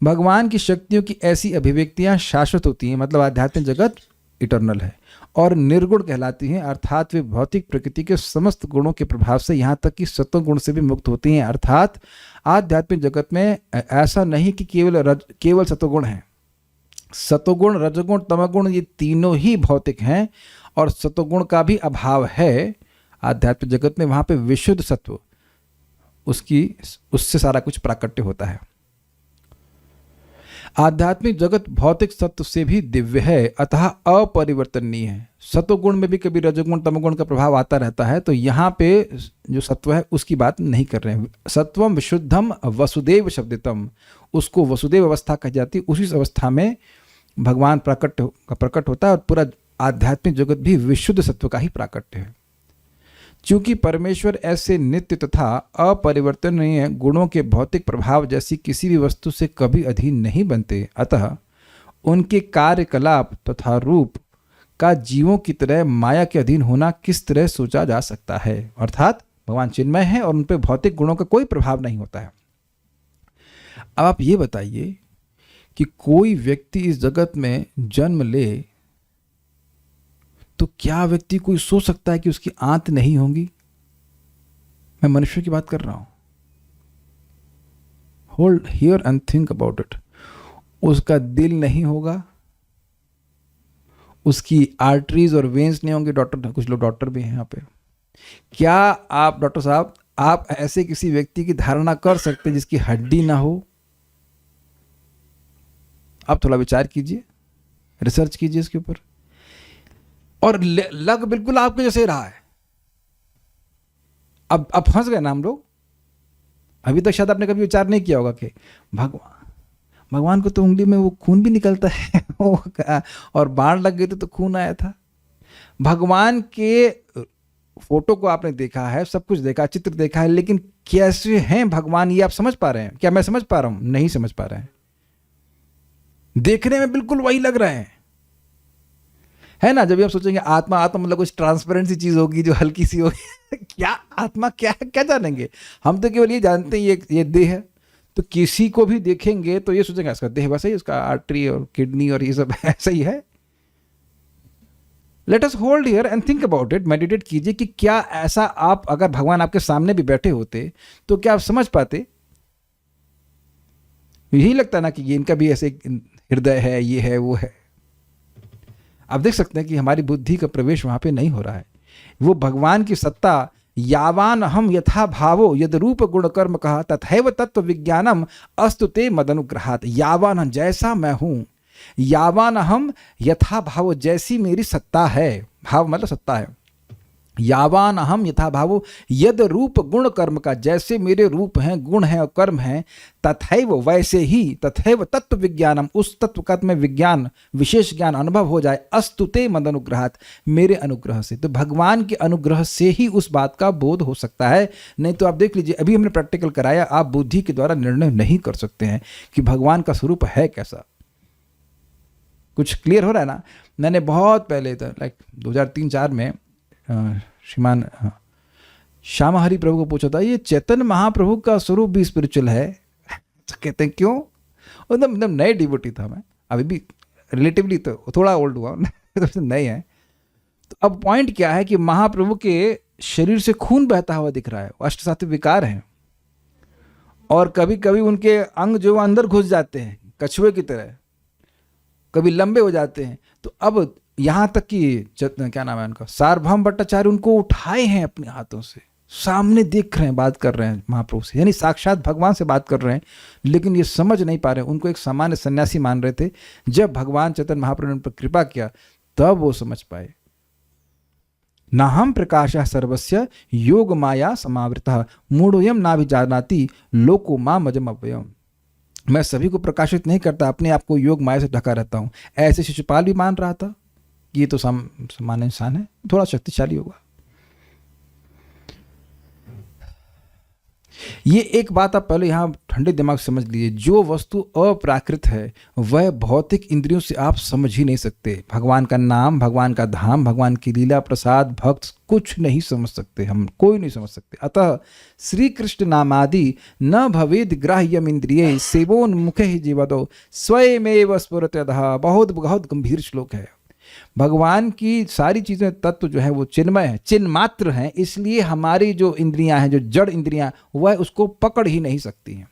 भगवान की शक्तियों की ऐसी अभिव्यक्तियां शाश्वत होती हैं, मतलब आध्यात्मिक जगत इटर्नल है, और निर्गुण कहलाती हैं, अर्थात वे भौतिक प्रकृति के समस्त गुणों के प्रभाव से, यहाँ तक कि सत्वगुण से भी मुक्त होती हैं। अर्थात आध्यात्मिक जगत में ऐसा नहीं कि केवल सत्वगुण है। सत्वगुण, रजगुण, तमगुण ये तीनों ही भौतिक हैं, और सत्वगुण का भी अभाव है आध्यात्मिक जगत में। वहाँ पे विशुद्ध सत्व, उससे सारा कुछ प्राकट्य होता है। आध्यात्मिक जगत भौतिक सत्व से भी दिव्य है, अतः अपरिवर्तनीय है। सत्वगुण में भी कभी रजगुण तमगुण का प्रभाव आता रहता है, तो यहाँ पे जो सत्व है उसकी बात नहीं कर रहे हैं। सत्वम विशुद्धम वसुदेव शब्दितम, उसको वसुदेव अवस्था कही जाती है। उसी अवस्था में भगवान प्रकट होता है, और पूरा आध्यात्मिक जगत भी विशुद्ध सत्व का ही प्राकट्य है। चूंकि परमेश्वर ऐसे नित्य तथा अपरिवर्तनीय गुणों के भौतिक प्रभाव जैसी किसी भी वस्तु से कभी अधीन नहीं बनते, अतः उनके कार्यकलाप तथा रूप का जीवों की तरह माया के अधीन होना किस तरह सोचा जा सकता है। अर्थात भगवान चिन्मय है और उन पर भौतिक गुणों का कोई प्रभाव नहीं होता है। अब आप ये बताइए कि कोई व्यक्ति इस जगत में जन्म ले तो क्या व्यक्ति कोई सोच सकता है कि उसकी आंत नहीं होंगी? मैं मनुष्य की बात कर रहा हूं। Hold here and think about it. उसका दिल नहीं होगा, उसकी आर्टरीज और वेन्स नहीं होंगे। डॉक्टर, कुछ लोग डॉक्टर भी हैं यहाँ पे। क्या आप डॉक्टर साहब, आप ऐसे किसी व्यक्ति की धारणा कर सकते जिसकी हड्डी ना हो? आप थोड़ा विचार कीजिए, रिसर्च कीजिए इसके ऊपर। और लग बिल्कुल आपके जैसे रहा है। अब फंस गए ना हम लोग। अभी तक शायद आपने कभी विचार नहीं किया होगा कि भगवान को तो उंगली में वो खून भी निकलता है और बाण लग गए थे तो खून आया था। भगवान के फोटो को आपने देखा है, सब कुछ देखा, चित्र देखा है, लेकिन कैसे हैं भगवान ये आप समझ पा रहे हैं? क्या मैं समझ पा रहा हूं? नहीं समझ पा रहे हैं। देखने में बिल्कुल वही लग रहे हैं, है ना। जब आप सोचेंगे आत्मा मतलब कुछ ट्रांसपेरेंट सी चीज होगी जो हल्की सी होगी क्या आत्मा क्या है, क्या जानेंगे हम? तो केवल ये जानते हैं ये देह है। तो किसी को भी देखेंगे तो ये सोचेंगे इसका देह वैसा ही, उसका आर्टरी और किडनी और ये सब ऐसा ही है। Let us hold here and think about it. Meditate कीजिए कि क्या ऐसा आप, अगर भगवान आपके सामने भी बैठे होते तो क्या आप समझ पाते? यही लगता है ना कि ये इनका भी ऐसे हृदय है, ये है, वो है। आप देख सकते हैं कि हमारी बुद्धि का प्रवेश वहां पे नहीं हो रहा है। वो भगवान की सत्ता, यावान हम यथा भावो यद रूप गुण कर्म कहा तथैव तत्व विज्ञानम अस्तु ते मदनुग्रहात्। यावान हम, जैसा मैं हूं, यावान हम यथा भावो, जैसी मेरी सत्ता है, भाव मतलब सत्ता है। यावान हम यथा भावो यद रूप गुण कर्म का, जैसे मेरे रूप हैं, गुण हैं और कर्म हैं, तथैव वैसे ही, तथैव तत्व विज्ञानम, उस तत्व का में विज्ञान, विशेष ज्ञान अनुभव हो जाए, अस्तुते मद अनुग्रहात्, मेरे अनुग्रह से। तो भगवान के अनुग्रह से ही उस बात का बोध हो सकता है। नहीं तो आप देख लीजिए, अभी हमने प्रैक्टिकल कराया, आप बुद्धि के द्वारा निर्णय नहीं कर सकते हैं कि भगवान का स्वरूप है कैसा। कुछ क्लियर हो रहा है ना? मैंने बहुत पहले था, लाइक 2003-4 में श्रीमान श्यामा हरि प्रभु को पूछा था, ये चैतन्य महाप्रभु का स्वरूप भी स्पिरिचुअल है? तो कहते हैं क्यों? एकदम नए डिवोटी था मैं, अभी भी रिलेटिवली तो थोड़ा ओल्ड हुआ तो नए हैं। तो अब पॉइंट क्या है कि महाप्रभु के शरीर से खून बहता हुआ दिख रहा है, अष्ट सात्विक विकार हैं, और कभी कभी उनके अंग जो अंदर घुस जाते हैं कछुए की तरह, कभी लंबे हो जाते हैं। तो अब यहाँ तक कि क्या नाम है उनका, सार्वभौम भट्टाचार्य उनको उठाए हैं अपने हाथों से, सामने देख रहे हैं, बात कर रहे हैं महाप्रभु से, यानी साक्षात भगवान से बात कर रहे हैं, लेकिन ये समझ नहीं पा रहे। उनको एक सामान्य सन्यासी मान रहे थे। जब भगवान चैतन्य महाप्रभु ने उन पर कृपा किया तब वो समझ पाए। नाहम प्रकाशः सर्वस्य योग माया समावृतः मूढ़ोयम नाभिजानाति लोको मामजम अव्ययम्। मैं सभी को प्रकाशित नहीं करता, अपने आप को योग माया से ढका रहता हूँ। ऐसे शिशुपाल भी मान रहा था कि ये तो सामान्य इंसान है, थोड़ा शक्तिशाली होगा। ये एक बात आप पहले यहाँ ठंडे दिमाग से समझ लीजिए, जो वस्तु अप्राकृत है वह भौतिक इंद्रियों से आप समझ ही नहीं सकते। भगवान का नाम, भगवान का धाम, भगवान की लीला, प्रसाद, भक्त कुछ नहीं समझ सकते, हम कोई नहीं समझ सकते। अतः श्री कृष्ण नामादि न भवेद ग्राह्यम इंद्रिये सेवोन्मुखे जीवदो स्वयमेव स्फुरत्यतः। बहुत बहुत गंभीर श्लोक है। भगवान की सारी चीज़ें, तत्व जो है वो चिन्मय है, चिन्ह मात्र हैं, इसलिए हमारी जो इंद्रियां हैं, जो जड़ इंद्रियां, वह उसको पकड़ ही नहीं सकती हैं।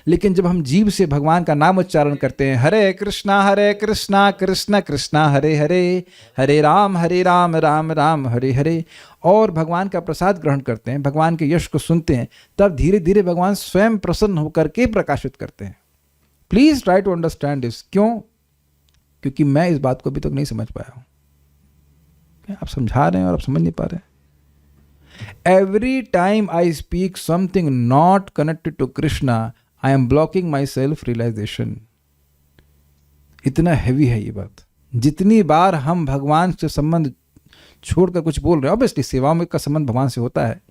लेकिन जब हम जीव से भगवान का नाम उच्चारण करते हैं, हरे कृष्णा कृष्ण कृष्णा हरे हरे, हरे राम राम राम हरे हरे, और भगवान का प्रसाद ग्रहण करते हैं, भगवान के यश को सुनते हैं, तब धीरे धीरे भगवान स्वयं प्रसन्न होकर के प्रकाशित करते हैं। Please try to understand this. क्यों? क्योंकि मैं इस बात को अभी तक नहीं समझ पाया हूं। आप समझा रहे हैं और आप समझ नहीं पा रहे हैं। Every time I speak something not connected to Krishna, I am blocking my self realisation. इतना हैवी है ये बात। जितनी बार हम भगवान से संबंध छोड़कर कुछ बोल रहे हैं, ऑब्वियसली सेवा में का संबंध भगवान से होता है,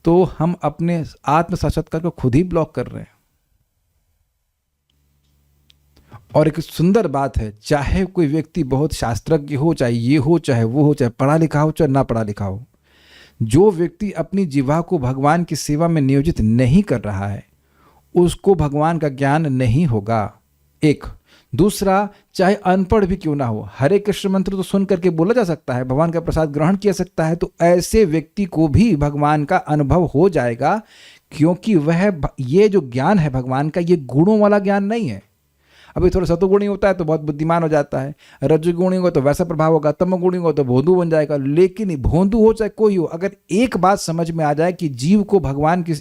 तो हम अपने आत्म साक्षात्कार को खुद ही ब्लॉक कर रहे हैं। और एक सुंदर बात है, चाहे कोई व्यक्ति बहुत शास्त्रज्ञ हो, चाहे ये हो, चाहे वो हो, चाहे पढ़ा लिखा हो, चाहे ना पढ़ा लिखा हो, जो व्यक्ति अपनी जीवा को भगवान की सेवा में नियोजित नहीं कर रहा है, उसको भगवान का ज्ञान नहीं होगा। एक दूसरा, चाहे अनपढ़ भी क्यों ना हो, हरे कृष्ण मंत्र तो सुन करके बोला जा सकता है, भगवान का प्रसाद ग्रहण किया सकता है, तो ऐसे व्यक्ति को भी भगवान का अनुभव हो जाएगा, क्योंकि वह ये जो ज्ञान है भगवान का, ये गुणों वाला ज्ञान नहीं है। अभी थोड़ा सतोगुणी होता है तो बहुत बुद्धिमान हो जाता है, रजोगुणी होगा तो वैसा प्रभाव होगा, तमोगुणी होगा तो भोंदू बन जाएगा। लेकिन भोंदू हो चाहे कोई हो, अगर एक बात समझ में आ जाए कि जीव को भगवान की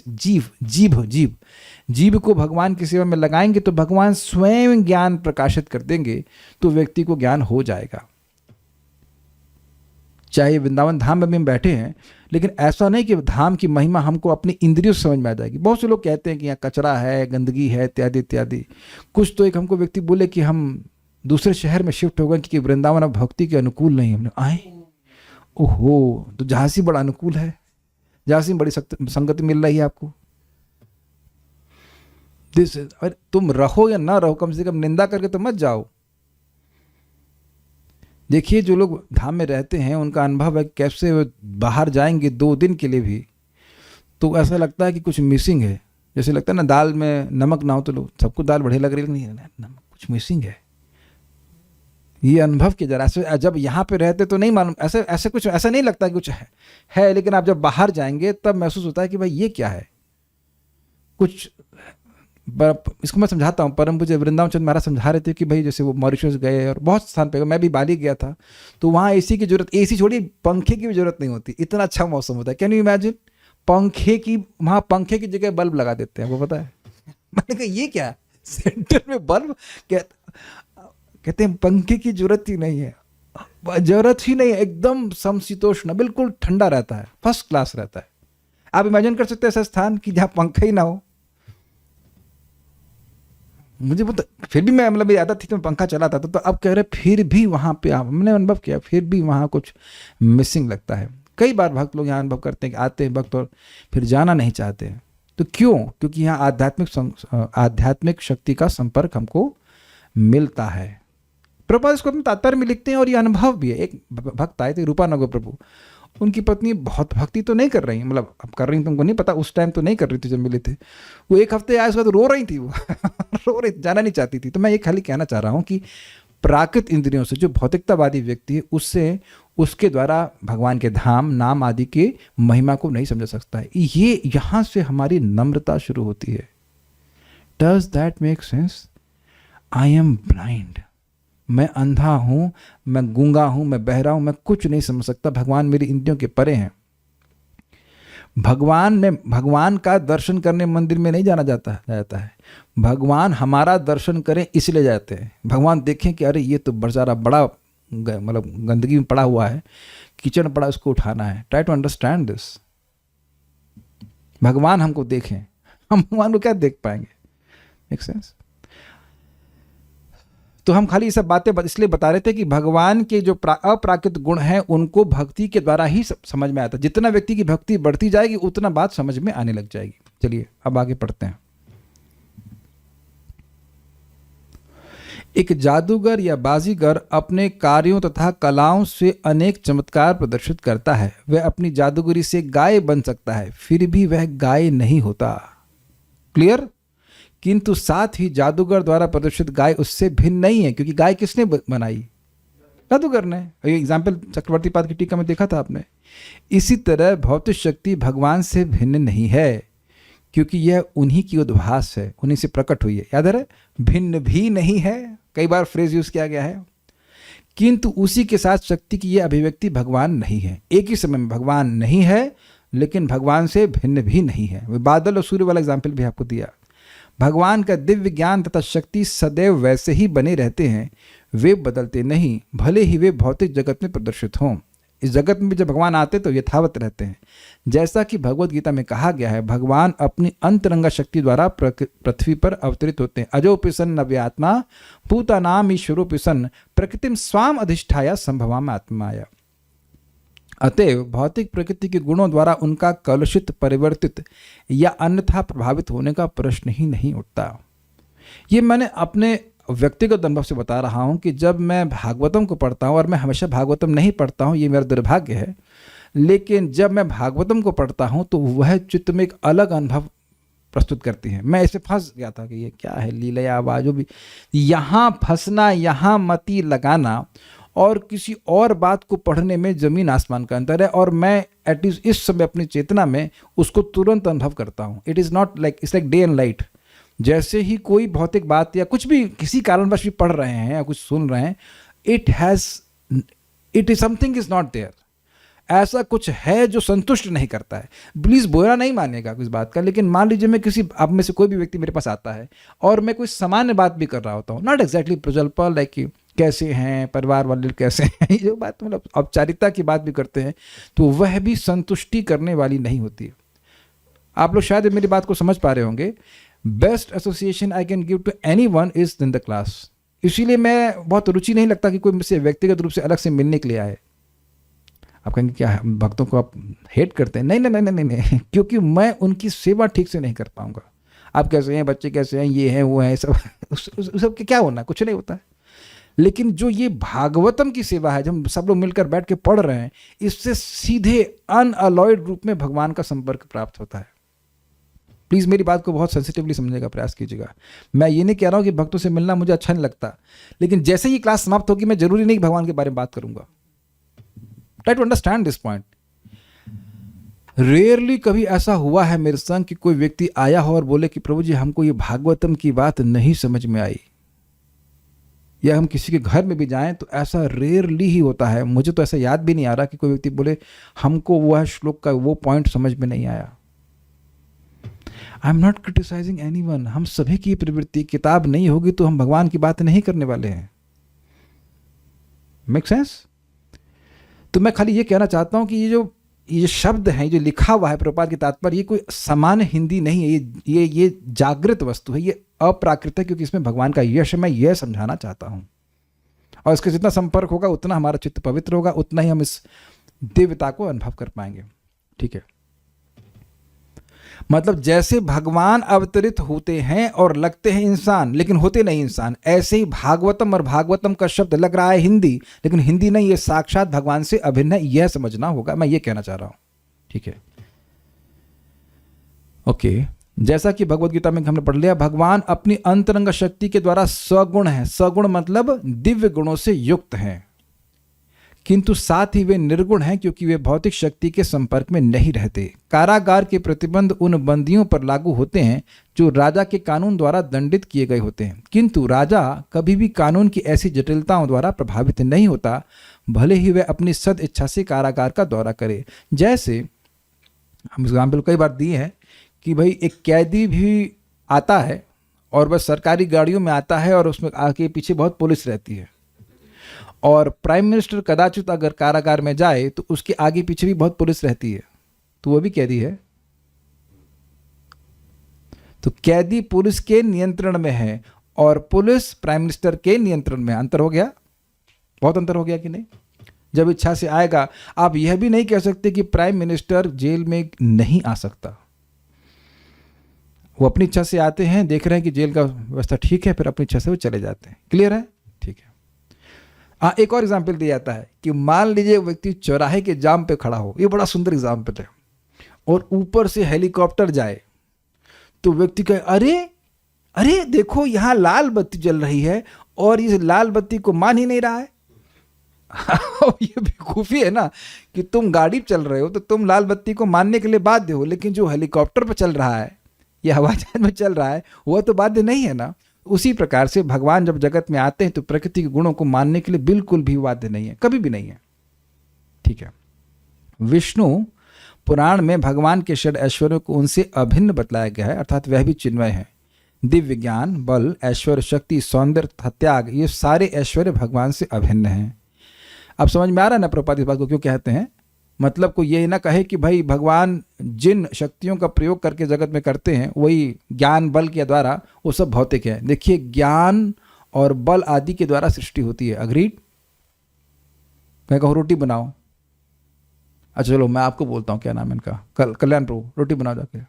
जीव को भगवान की सेवा में लगाएंगे तो भगवान स्वयं ज्ञान प्रकाशित कर देंगे, तो व्यक्ति को ज्ञान हो जाएगा। चाहे वृंदावन धाम में भी हम बैठे हैं, लेकिन ऐसा नहीं कि धाम की महिमा हमको अपनी इंद्रियों से समझ में आ जाएगी। बहुत से लोग कहते हैं कि यहाँ कचरा है, गंदगी है, इत्यादि इत्यादि। कुछ तो एक हमको व्यक्ति बोले कि हम दूसरे शहर में शिफ्ट हो गए क्योंकि वृंदावन अब भक्ति के अनुकूल नहीं। हमने आए, ओहो, तो झांसी बड़ा अनुकूल है, झांसी में बड़ी संगति मिल रही है आपको। अरे तुम रहो या ना रहो, कम से कम निंदा करके तो मत जाओ। देखिए, जो लोग धाम में रहते हैं उनका अनुभव है कैसे वो बाहर जाएंगे 2 दिन के लिए भी, तो ऐसा लगता है कि कुछ मिसिंग है। जैसे लगता है ना, दाल में नमक ना हो तो लोग सबको दाल बढ़िया लग रही है, नहीं नमक कुछ मिसिंग है। ये अनुभव किया जा रहा है। जब यहाँ पे रहते तो नहीं मालूम, ऐसे कुछ ऐसा नहीं लगता कि कुछ है, लेकिन आप जब बाहर जाएंगे तब महसूस होता है कि भाई ये क्या है कुछ। इसको मैं समझाता हूँ। परम पूज्य वृंदावन चंद्र महाराज समझा रहे थे कि भाई जैसे वो मॉरिशस गए और बहुत स्थान पे, मैं भी बाली गया था, तो वहाँ एसी की जरूरत, एसी छोड़ी पंखे की भी जरूरत नहीं होती, इतना अच्छा मौसम होता है। Can you imagine? वहाँ पंखे की जगह बल्ब लगा देते हैं, वो पता है। मैंने कहा ये क्या, सेंटर में बल्ब? कहते हैं पंखे की जरूरत ही नहीं है, जरूरत ही नहीं है, एकदम समशीतोष्ण, बिल्कुल ठंडा रहता है, फर्स्ट क्लास रहता है। आप इमेजिन कर सकते हैं ऐसा स्थान कि जहाँ पंखा ही ना हो। मुझे फिर भी मैं मतलब आदत थी तो पंखा चलाता था, तो अब कह रहे फिर भी वहाँ पे हमने अनुभव किया, फिर भी वहाँ कुछ मिसिंग लगता है। कई बार भक्त लोग यहाँ अनुभव करते हैं कि आते हैं भक्त और फिर जाना नहीं चाहते हैं। तो क्यों? क्योंकि यहाँ आध्यात्मिक शक्ति का संपर्क हमको मिलता है। प्रभुपाद इसको अपने तात्पर्य में लिखते हैं और ये अनुभव भी है। एक भक्त आए थे, रूपानुग प्रभु, उनकी पत्नी बहुत भक्ति तो नहीं कर रही, मतलब अब कर रही तुमको नहीं पता, उस टाइम तो नहीं कर रही थी जब मिले थे। वो 1 हफ्ते आए, उसके बाद रो रही थी, वो रो रही, जाना नहीं चाहती थी। तो मैं ये खाली कहना चाह रहा हूँ कि प्राकृत इंद्रियों से जो भौतिकतावादी व्यक्ति है, उससे उसके द्वारा भगवान के धाम, नाम आदि के महिमा को नहीं समझ सकता है। ये यहाँ से हमारी नम्रता शुरू होती है। Does that make sense? I am blind, मैं अंधा हूँ, मैं गूंगा हूँ, मैं बहरा हूँ, मैं कुछ नहीं समझ सकता। भगवान मेरी इंद्रियों के परे हैं। भगवान का दर्शन करने मंदिर में नहीं जाता है। भगवान हमारा दर्शन करें इसलिए जाते हैं। भगवान देखें कि अरे ये तो बेचारा बड़ा मतलब गंदगी में पड़ा हुआ है, कीचड़ पड़ा, उसको उठाना है। Try to understand this. भगवान हमको देखें, हम भगवान को क्या देख पाएंगे? Make sense? तो हम खाली ये सब बातें इसलिए बता रहे थे कि भगवान के जो अप्राकृत गुण हैं उनको भक्ति के द्वारा ही समझ में आता है। जितना व्यक्ति की भक्ति बढ़ती जाएगी उतना बात समझ में आने लग जाएगी। चलिए अब आगे पढ़ते हैं। एक जादूगर या बाजीगर अपने कार्यों तथा कलाओं से अनेक चमत्कार प्रदर्शित करता है। वह अपनी जादूगरी से गाय बन सकता है, फिर भी वह गाय नहीं होता। क्लियर? किंतु साथ ही जादूगर द्वारा प्रदर्शित गाय उससे भिन्न नहीं है, क्योंकि गाय किसने बनाई? जादूगर ने। ये एग्जाम्पल चक्रवर्ती पाद की टीका में देखा था आपने। इसी तरह भौतिक शक्ति भगवान से भिन्न नहीं है, क्योंकि यह उन्हीं की उद्भास है, उन्हीं से प्रकट हुई है। याद है, भिन्न भी नहीं है, कई बार फ्रेज यूज किया गया है। किंतु उसी के साथ शक्ति की यह अभिव्यक्ति भगवान नहीं है। एक ही समय में भगवान नहीं है लेकिन भगवान से भिन्न भी नहीं है। वे बादल और सूर्य वाला एग्जाम्पल भी आपको दिया। भगवान का दिव्य ज्ञान तथा शक्ति सदैव वैसे ही बने रहते हैं, वे बदलते नहीं, भले ही वे भौतिक जगत में प्रदर्शित हों। इस जगत में भी जब भगवान आते तो यथावत रहते हैं। जैसा कि भगवत गीता में कहा गया है, भगवान अपनी अंतरंगा शक्ति द्वारा पृथ्वी पर अवतरित होते हैं। अजोपिसन नव्यात्मा भूतानाम ईश्वरोपिसन प्रकृतिम स्वाम अधिष्ठाया संभवाम आत्माया। अतएव भौतिक प्रकृति के गुणों द्वारा उनका कलुषित, परिवर्तित या अन्यथा प्रभावित होने का प्रश्न ही नहीं उठता। ये मैंने अपने व्यक्तिगत अनुभव से बता रहा हूँ कि जब मैं भागवतम को पढ़ता हूँ, और मैं हमेशा भागवतम नहीं पढ़ता हूँ, ये मेरा दुर्भाग्य है, लेकिन जब मैं भागवतम को पढ़ता हूँ तो वह चित्त में एक अलग अनुभव प्रस्तुत करती है। मैं ऐसे फंस गया था कि ये क्या है, लीला आवाज़ों भी यहाँ फंसना, यहाँ मति लगाना और किसी और बात को पढ़ने में ज़मीन आसमान का अंतर है। और मैं एटलीस्ट इस समय अपनी चेतना में उसको तुरंत अनुभव करता हूँ। It is not like, it's like day and light. जैसे ही कोई भौतिक बात या कुछ भी किसी कारणवश भी पढ़ रहे हैं या कुछ सुन रहे हैं, it is something is not there. ऐसा कुछ है जो संतुष्ट नहीं करता है। प्लीज़ बुरा नहीं मानेगा इस बात का, लेकिन मान लीजिए मैं किसी, आप में से कोई भी व्यक्ति मेरे पास आता है और मैं कोई सामान्य बात भी कर रहा होता हूँ, नॉट एग्जैक्टली प्रजल्पा लाइक कैसे हैं, परिवार वाले कैसे हैं, ये जो बात मतलब औपचारिकता की बात भी करते हैं, तो वह भी संतुष्टि करने वाली नहीं होती है। आप लोग शायद मेरी बात को समझ पा रहे होंगे। Best association I can give to anyone is in the class. इसीलिए मैं बहुत रुचि नहीं लगता कि कोई मुझसे व्यक्तिगत रूप से अलग से मिलने के लिए आए। आप कहेंगे क्या भक्तों को आप हेट करते हैं? नहीं नहीं नहीं नहीं नहीं, क्योंकि मैं उनकी सेवा ठीक से नहीं कर पाऊंगा। आप कैसे हैं, बच्चे कैसे हैं, ये हैं वो हैं, सब सब के क्या होना, कुछ नहीं होता है। लेकिन जो ये भागवतम की सेवा है, जब हम सब लोग मिलकर बैठ के पढ़ रहे हैं, इससे सीधे अनअलॉयड रूप में भगवान का संपर्क प्राप्त होता है। प्लीज़ मेरी बात को बहुत सेंसिटिवली समझने का प्रयास कीजिएगा। मैं ये नहीं कह रहा हूँ कि भक्तों से मिलना मुझे अच्छा नहीं लगता, लेकिन जैसे ही क्लास समाप्त होगी मैं जरूरी नहीं भगवान के बारे में बात करूंगा। Try to understand this point. Rarely कभी ऐसा हुआ है मेरे संग कि कोई व्यक्ति आया हो और बोले कि प्रभु जी हमको ये भागवतम की बात नहीं समझ में आई, या हम किसी के घर में भी जाएं तो ऐसा रेयरली ही होता है। मुझे तो ऐसा याद भी नहीं आ रहा कि कोई व्यक्ति बोले हमको वह श्लोक का वो पॉइंट समझ में नहीं आया। I am not criticising anyone. हम सभी की प्रवृत्ति, किताब नहीं होगी तो हम भगवान की बात नहीं करने वाले हैं। Make sense? तो मैं खाली ये कहना चाहता हूं कि ये शब्द हैं, जो लिखा हुआ है प्रभुपाद के तात्पर्य, ये कोई सामान्य हिंदी नहीं है। ये जागृत वस्तु है, ये अप्राकृत है, क्योंकि इसमें भगवान का यश मैं यह समझाना चाहता हूं। और इसका जितना संपर्क होगा उतना हमारा चित्त पवित्र होगा, उतना ही हम इस दिव्यता को अनुभव कर पाएंगे। ठीक है, मतलब जैसे भगवान अवतरित होते हैं और लगते हैं इंसान लेकिन होते नहीं इंसान, ऐसे ही भागवतम और भागवतम का शब्द लग रहा है हिंदी, लेकिन हिंदी नहीं, ये साक्षात भगवान से अभिन्न है, यह समझना होगा। मैं ये कहना चाह रहा हूं। ठीक है, ओके। जैसा कि भगवत गीता में हमने पढ़ लिया, भगवान अपनी अंतरंग शक्ति के द्वारा सगुण है। सगुण मतलब दिव्य गुणों से युक्त हैं, किंतु साथ ही वे निर्गुण हैं, क्योंकि वे भौतिक शक्ति के संपर्क में नहीं रहते। कारागार के प्रतिबंध उन बंदियों पर लागू होते हैं जो राजा के कानून द्वारा दंडित किए गए होते हैं, किंतु राजा कभी भी कानून की ऐसी जटिलताओं द्वारा प्रभावित नहीं होता, भले ही वह अपनी सद इच्छा से कारागार का दौरा करे। जैसे हम एग्जाम्पल कई बार दिए हैं कि भाई एक कैदी भी आता है और वह सरकारी गाड़ियों में आता है और उसमें आगे पीछे बहुत पुलिस रहती है, और प्राइम मिनिस्टर कदाचित अगर कारागार में जाए तो उसके आगे पीछे भी बहुत पुलिस रहती है, तो वो भी कैदी है। तो कैदी पुलिस के नियंत्रण में है और पुलिस प्राइम मिनिस्टर के नियंत्रण में। अंतर हो गया, बहुत अंतर हो गया कि नहीं? जब इच्छा से आएगा, आप यह भी नहीं कह सकते कि प्राइम मिनिस्टर जेल में नहीं आ सकता। वो अपनी इच्छा से आते हैं, देख रहे हैं कि जेल का व्यवस्था ठीक है, फिर अपनी इच्छा से वो चले जाते हैं। क्लियर है? ठीक है। एक और एग्जाम्पल दिया जाता है कि मान लीजिए व्यक्ति चौराहे के जाम पे खड़ा हो, ये बड़ा सुंदर एग्जाम्पल है, और ऊपर से हेलीकॉप्टर जाए, तो व्यक्ति कहे अरे अरे देखो यहाँ लाल बत्ती जल रही है और इस लाल बत्ती को मान ही नहीं रहा है। ये बेवकूफ़ी है ना कि तुम गाड़ी चल रहे हो तो तुम लाल बत्ती को मानने के लिए बाध्य हो, लेकिन जो हेलीकॉप्टर पर चल रहा है या हवाई जहाज में चल रहा है वह तो बाध्य नहीं है ना। उसी प्रकार से भगवान जब जगत में आते हैं तो प्रकृति के गुणों को मानने के लिए बिल्कुल भी बाध्य नहीं है, कभी भी नहीं है। ठीक है। विष्णु पुराण में भगवान के षड ऐश्वर्यों को उनसे अभिन्न बतलाया गया है, अर्थात वह भी चिन्मय है। दिव्य ज्ञान, बल, ऐश्वर्य, शक्ति, सौंदर्य तथा त्याग, ये सारे ऐश्वर्य भगवान से अभिन्न हैं। अब समझ में आ रहा है ना प्रभुपाद इस बात को क्यों कहते हैं? मतलब को ये ना कहे कि भाई भगवान जिन शक्तियों का प्रयोग करके जगत में करते हैं वही ज्ञान बल के द्वारा, वो सब भौतिक है। देखिए ज्ञान और बल आदि के द्वारा सृष्टि होती है। अग्रीड? मैं कहूँ रोटी बनाओ, अच्छा चलो मैं आपको बोलता हूँ क्या नाम है इनका, कल्याण प्रभु, रोटी बनाओ जाके।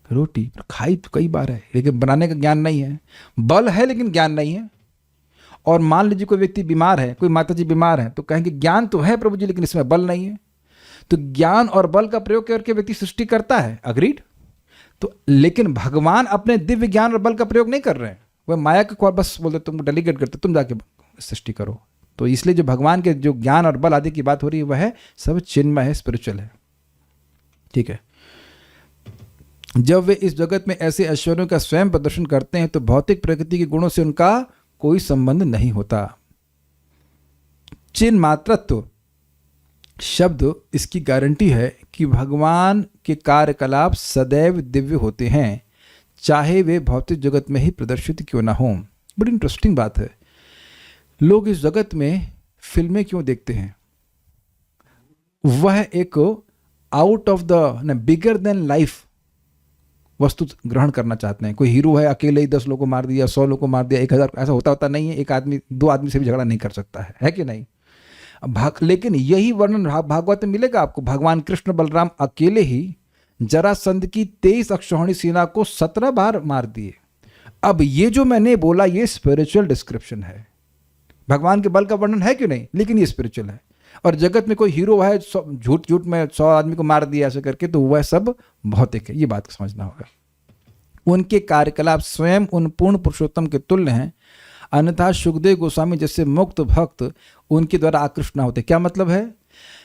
रोटी खाई तो कई बार है लेकिन बनाने का ज्ञान नहीं है, बल है लेकिन ज्ञान नहीं है। और मान लीजिए कोई व्यक्ति बीमार है, कोई माता जी बीमार है, तो कहेंगे ज्ञान तो है प्रभु जी लेकिन इसमें बल नहीं है। तो ज्ञान और बल का प्रयोग करके व्यक्ति सृष्टि करता है। अग्रीड? तो लेकिन भगवान अपने दिव्य ज्ञान और बल का प्रयोग नहीं कर रहे हैं, वह माया के कौर बस बोलते तुम डेलीगेट करते, तुम जाके सृष्टि करो। तो इसलिए जो भगवान के जो ज्ञान और बल आदि की बात हो रही है वह है सब चिन्मय है, स्पिरिचुअल है। ठीक है। जब वे इस जगत में ऐसे ऐश्वर्यों का स्वयं प्रदर्शन करते हैं तो भौतिक प्रकृति के गुणों से उनका कोई संबंध नहीं होता। चिन्ह मात्रत्व शब्द इसकी गारंटी है कि भगवान के कार्यकलाप सदैव दिव्य होते हैं, चाहे वे भौतिक जगत में ही प्रदर्शित क्यों ना हों। बड़ी इंटरेस्टिंग बात है। लोग इस जगत में फिल्में क्यों देखते हैं? वह एक out of the bigger than life वस्तु ग्रहण करना चाहते हैं। कोई हीरो है, अकेले ही 10 लोगों को मार दिया, 100 लोगों को मार दिया, 1000, ऐसा होता नहीं है। एक आदमी 2 आदमी से भी झगड़ा नहीं कर सकता है कि नहीं? लेकिन यही वर्णन भागवत में मिलेगा आपको। भगवान कृष्ण बलराम अकेले ही जरासंध की 23 अक्षौहिणी सेना को 17 बार मार दिए। अब ये जो मैंने बोला ये स्पिरिचुअल डिस्क्रिप्शन है। भगवान के बल का वर्णन है क्यों नहीं, लेकिन ये स्पिरिचुअल है। और जगत में कोई हीरो है, झूठ झूठ में 100 आदमी को मार दिया ऐसे करके, तो वह सब भौतिक है। ये बात को समझना होगा। उनके कार्यकलाप स्वयं उन पूर्ण पुरुषोत्तम के तुल्य हैं, अन्यथा सुखदेव गोस्वामी जैसे मुक्त भक्त उनके द्वारा आकृष्ट न होते। क्या मतलब है?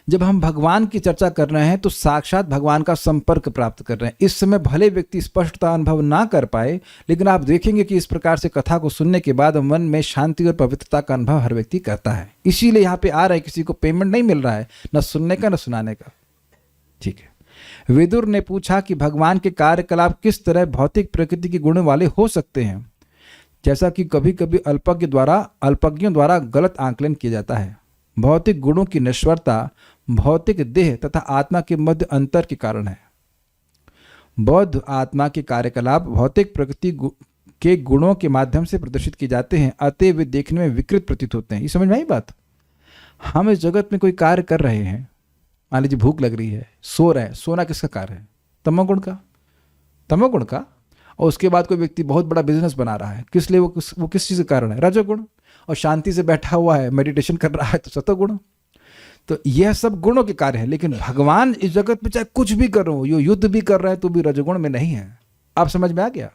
जब हम भगवान की चर्चा कर रहे हैं तो साक्षात भगवान का संपर्क प्राप्त कर रहे हैं। इस समय भले व्यक्ति स्पष्टता अनुभव ना कर पाए, लेकिन आप देखेंगे कि इस प्रकार से कथा को सुनने के बाद मन में शांति और पवित्रता का अनुभव हर व्यक्ति करता है। इसीलिए यहाँ पे आ रहा है, किसी को पेमेंट नहीं मिल रहा है, न सुनने का न सुनाने का। ठीक है। विदुर ने पूछा कि भगवान के कार्यकलाप किस तरह भौतिक प्रकृति के गुण वाले हो सकते हैं, जैसा कि कभी कभी अल्पज्ञों द्वारा गलत आंकलन किया जाता है। भौतिक गुणों की नश्वरता भौतिक देह तथा आत्मा के मध्य अंतर के कारण है। बौद्ध आत्मा के कार्यकलाप भौतिक प्रकृति के गुणों के माध्यम से प्रदर्शित किए जाते हैं, अतः वे देखने में विकृत प्रतीत होते हैं। ये समझ में आई बात? हम इस जगत में कोई कार्य कर रहे हैं, मान लीजिए भूख लग रही है, सो रहे हैं। सोना किसका कार्य है? तमोगुण का। तमोगुण का। और उसके बाद कोई व्यक्ति बहुत बड़ा बिजनेस बना रहा है, किस लिए? वो किस चीज़ के कारण है? रजोगुण। और शांति से बैठा हुआ है, मेडिटेशन कर रहा है, तो सतोगुण। तो यह सब गुणों के कार्य है। लेकिन भगवान इस जगत में चाहे कुछ भी कर रहे हो, यो युद्ध भी कर रहे हैं, तो भी रजोगुण में नहीं है। आप समझ में आ गया?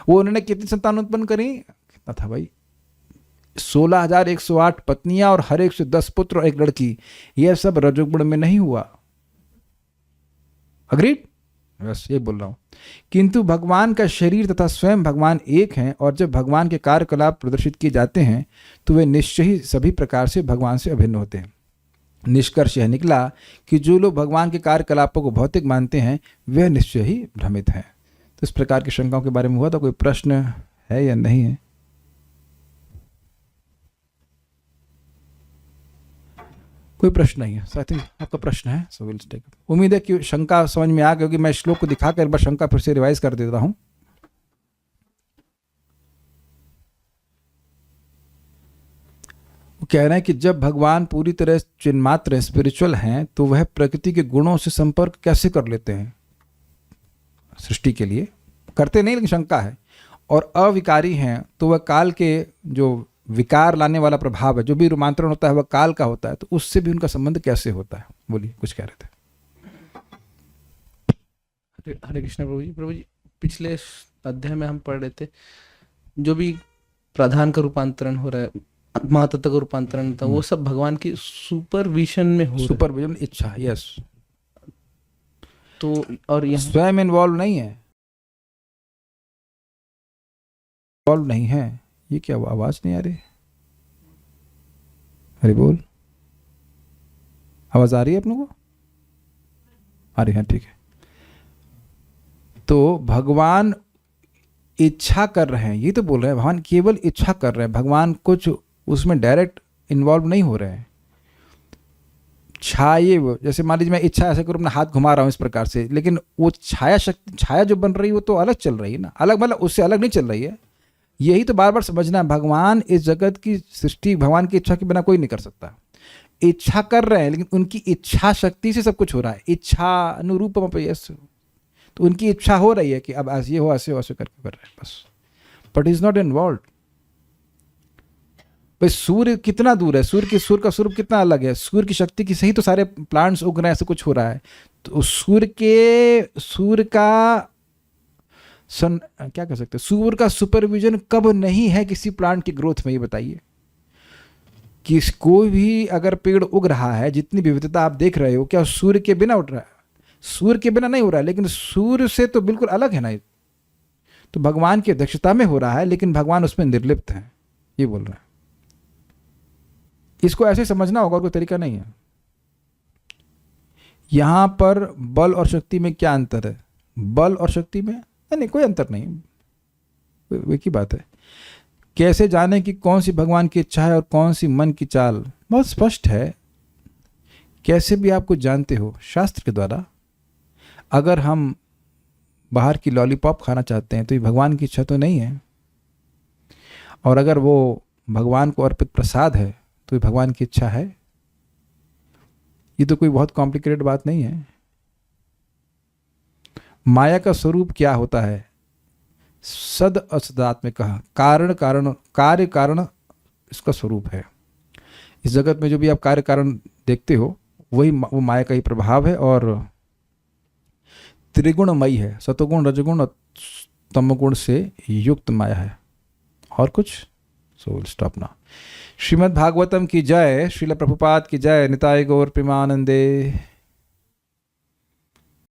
वो उन्होंने कितनी संतान उत्पन्न करी? कितना था भाई? 16,108 पत्नियां और हर एक से 10 पुत्र और 1 लड़की। यह सब रजोगुण में नहीं हुआ। अग्रीड? बस ये बोल रहा हूं। किंतु भगवान का शरीर तथा स्वयं भगवान एक हैं, और जब भगवान के कार्यकलाप प्रदर्शित किए जाते हैं तो वे निश्चय ही सभी प्रकार से भगवान से अभिन्न होते हैं। निष्कर्ष यह निकला कि जो लोग भगवान के कार्यकलापों को भौतिक मानते हैं वह निश्चय ही भ्रमित हैं। तो इस प्रकार की शंकाओं के बारे में हुआ तो कोई प्रश्न है या नहीं है? कोई प्रश्न नहीं है। सो आई थिंक आपका प्रश्न है, सो विल टेक। उम्मीद है कि शंका समझ में आ गई होगी। मैं श्लोक को दिखाकर एक बार शंका फिर से रिवाइज कर देता हूं। कह रहे हैं कि जब भगवान पूरी तरह चिन्मात्र स्पिरिचुअल हैं तो वह प्रकृति के गुणों से संपर्क कैसे कर लेते हैं? सृष्टि के लिए करते नहीं, लेकिन शंका है। और अविकारी हैं तो वह काल के जो विकार लाने वाला प्रभाव है, जो भी रूपांतरण होता है वह काल का होता है, तो उससे भी उनका संबंध कैसे होता है? बोलिए, कुछ कह रहे थे। हरे कृष्ण प्रभु जी, पिछले अध्याय में हम पढ़ रहे थे जो भी प्रधान का रूपांतरण हो रहा है, महातत्व का रूपांतरण था, वो सब भगवान की सुपरविजन में हो रहा है। सुपरविजन, इच्छा, यस। तो और यहाँ स्वयं इन्वॉल्व नहीं है, इन्वॉल्व नहीं है। ये क्या हुआ? आवाज नहीं आ रही? अरे बोल, आवाज आ रही है अपनों को? आ रही है, ठीक है। तो भगवान इच्छा कर रहे हैं, ये तो बोल रहे हैं भगवान केवल इच्छा कर रहे हैं, भगवान कुछ उसमें डायरेक्ट इन्वॉल्व नहीं हो रहे हैं। छाये, जैसे मान लीजिए मैं इच्छा ऐसे करूँ, अपना हाथ घुमा रहा हूँ इस प्रकार से, लेकिन वो छाया शक्ति, छाया जो बन रही है वो तो अलग चल रही है ना, अलग मतलब उससे अलग नहीं चल रही है। यही तो बार बार समझना है, भगवान इस जगत की सृष्टि भगवान की इच्छा के बिना कोई नहीं कर सकता। इच्छा कर रहे हैं, लेकिन उनकी इच्छा शक्ति से सब कुछ हो रहा है। इच्छा अनुरूपम अपयस, तो उनकी इच्छा हो रही है कि अब ऐसे हो, ऐसे हो, ऐसे करके कर रहे हैं बस, बट इज नॉट इन्वॉल्व। भाई सूर्य कितना दूर है, सूर्य का स्वरूप कितना अलग है, सूर्य की शक्ति की सही तो सारे प्लांट्स उग रहे हैं, ऐसे कुछ हो रहा है। तो सूर्य का क्या कह सकते हैं, सूर्य का सुपरविजन कब नहीं है किसी प्लांट की ग्रोथ में? ये बताइए कि कोई भी अगर पेड़ उग रहा है, जितनी विविधता आप देख रहे हो, क्या सूर्य के बिना उठ रहा है? सूर्य के बिना नहीं हो रहा है, लेकिन सूर्य से तो बिल्कुल अलग है ना। तो भगवान की अध्यक्षता में हो रहा है, लेकिन भगवान उसमें निर्लिप्त हैं, ये बोल रहे हैं। इसको ऐसे समझना होगा, और कोई तरीका नहीं है। यहां पर बल और शक्ति में क्या अंतर है? बल और शक्ति में नहीं, कोई अंतर नहीं, वो की बात है। कैसे जाने कि कौन सी भगवान की इच्छा है और कौन सी मन की चाल? बहुत स्पष्ट है। कैसे भी आप कुछ जानते हो शास्त्र के द्वारा। अगर हम बाहर की लॉलीपॉप खाना चाहते हैं तो ये भगवान की इच्छा तो नहीं है, और अगर वो भगवान को अर्पित प्रसाद है तो ये भगवान की इच्छा है। ये तो कोई बहुत कॉम्प्लिकेटेड बात नहीं है। माया का स्वरूप क्या होता है? सद असदात्मिक, कारण कारण, कार्य कारण इसका स्वरूप है। इस जगत में जो भी आप कार्य कारण देखते हो वो माया का ही प्रभाव है, और त्रिगुणमयी है, सतोगुण रजगुण और तमोगुण से युक्त माया है। और कुछ? So will stop now. Shrimad Bhagavatam की जय, श्रील प्रभुपाद की जय, निताय गौर प्रेमानंदे।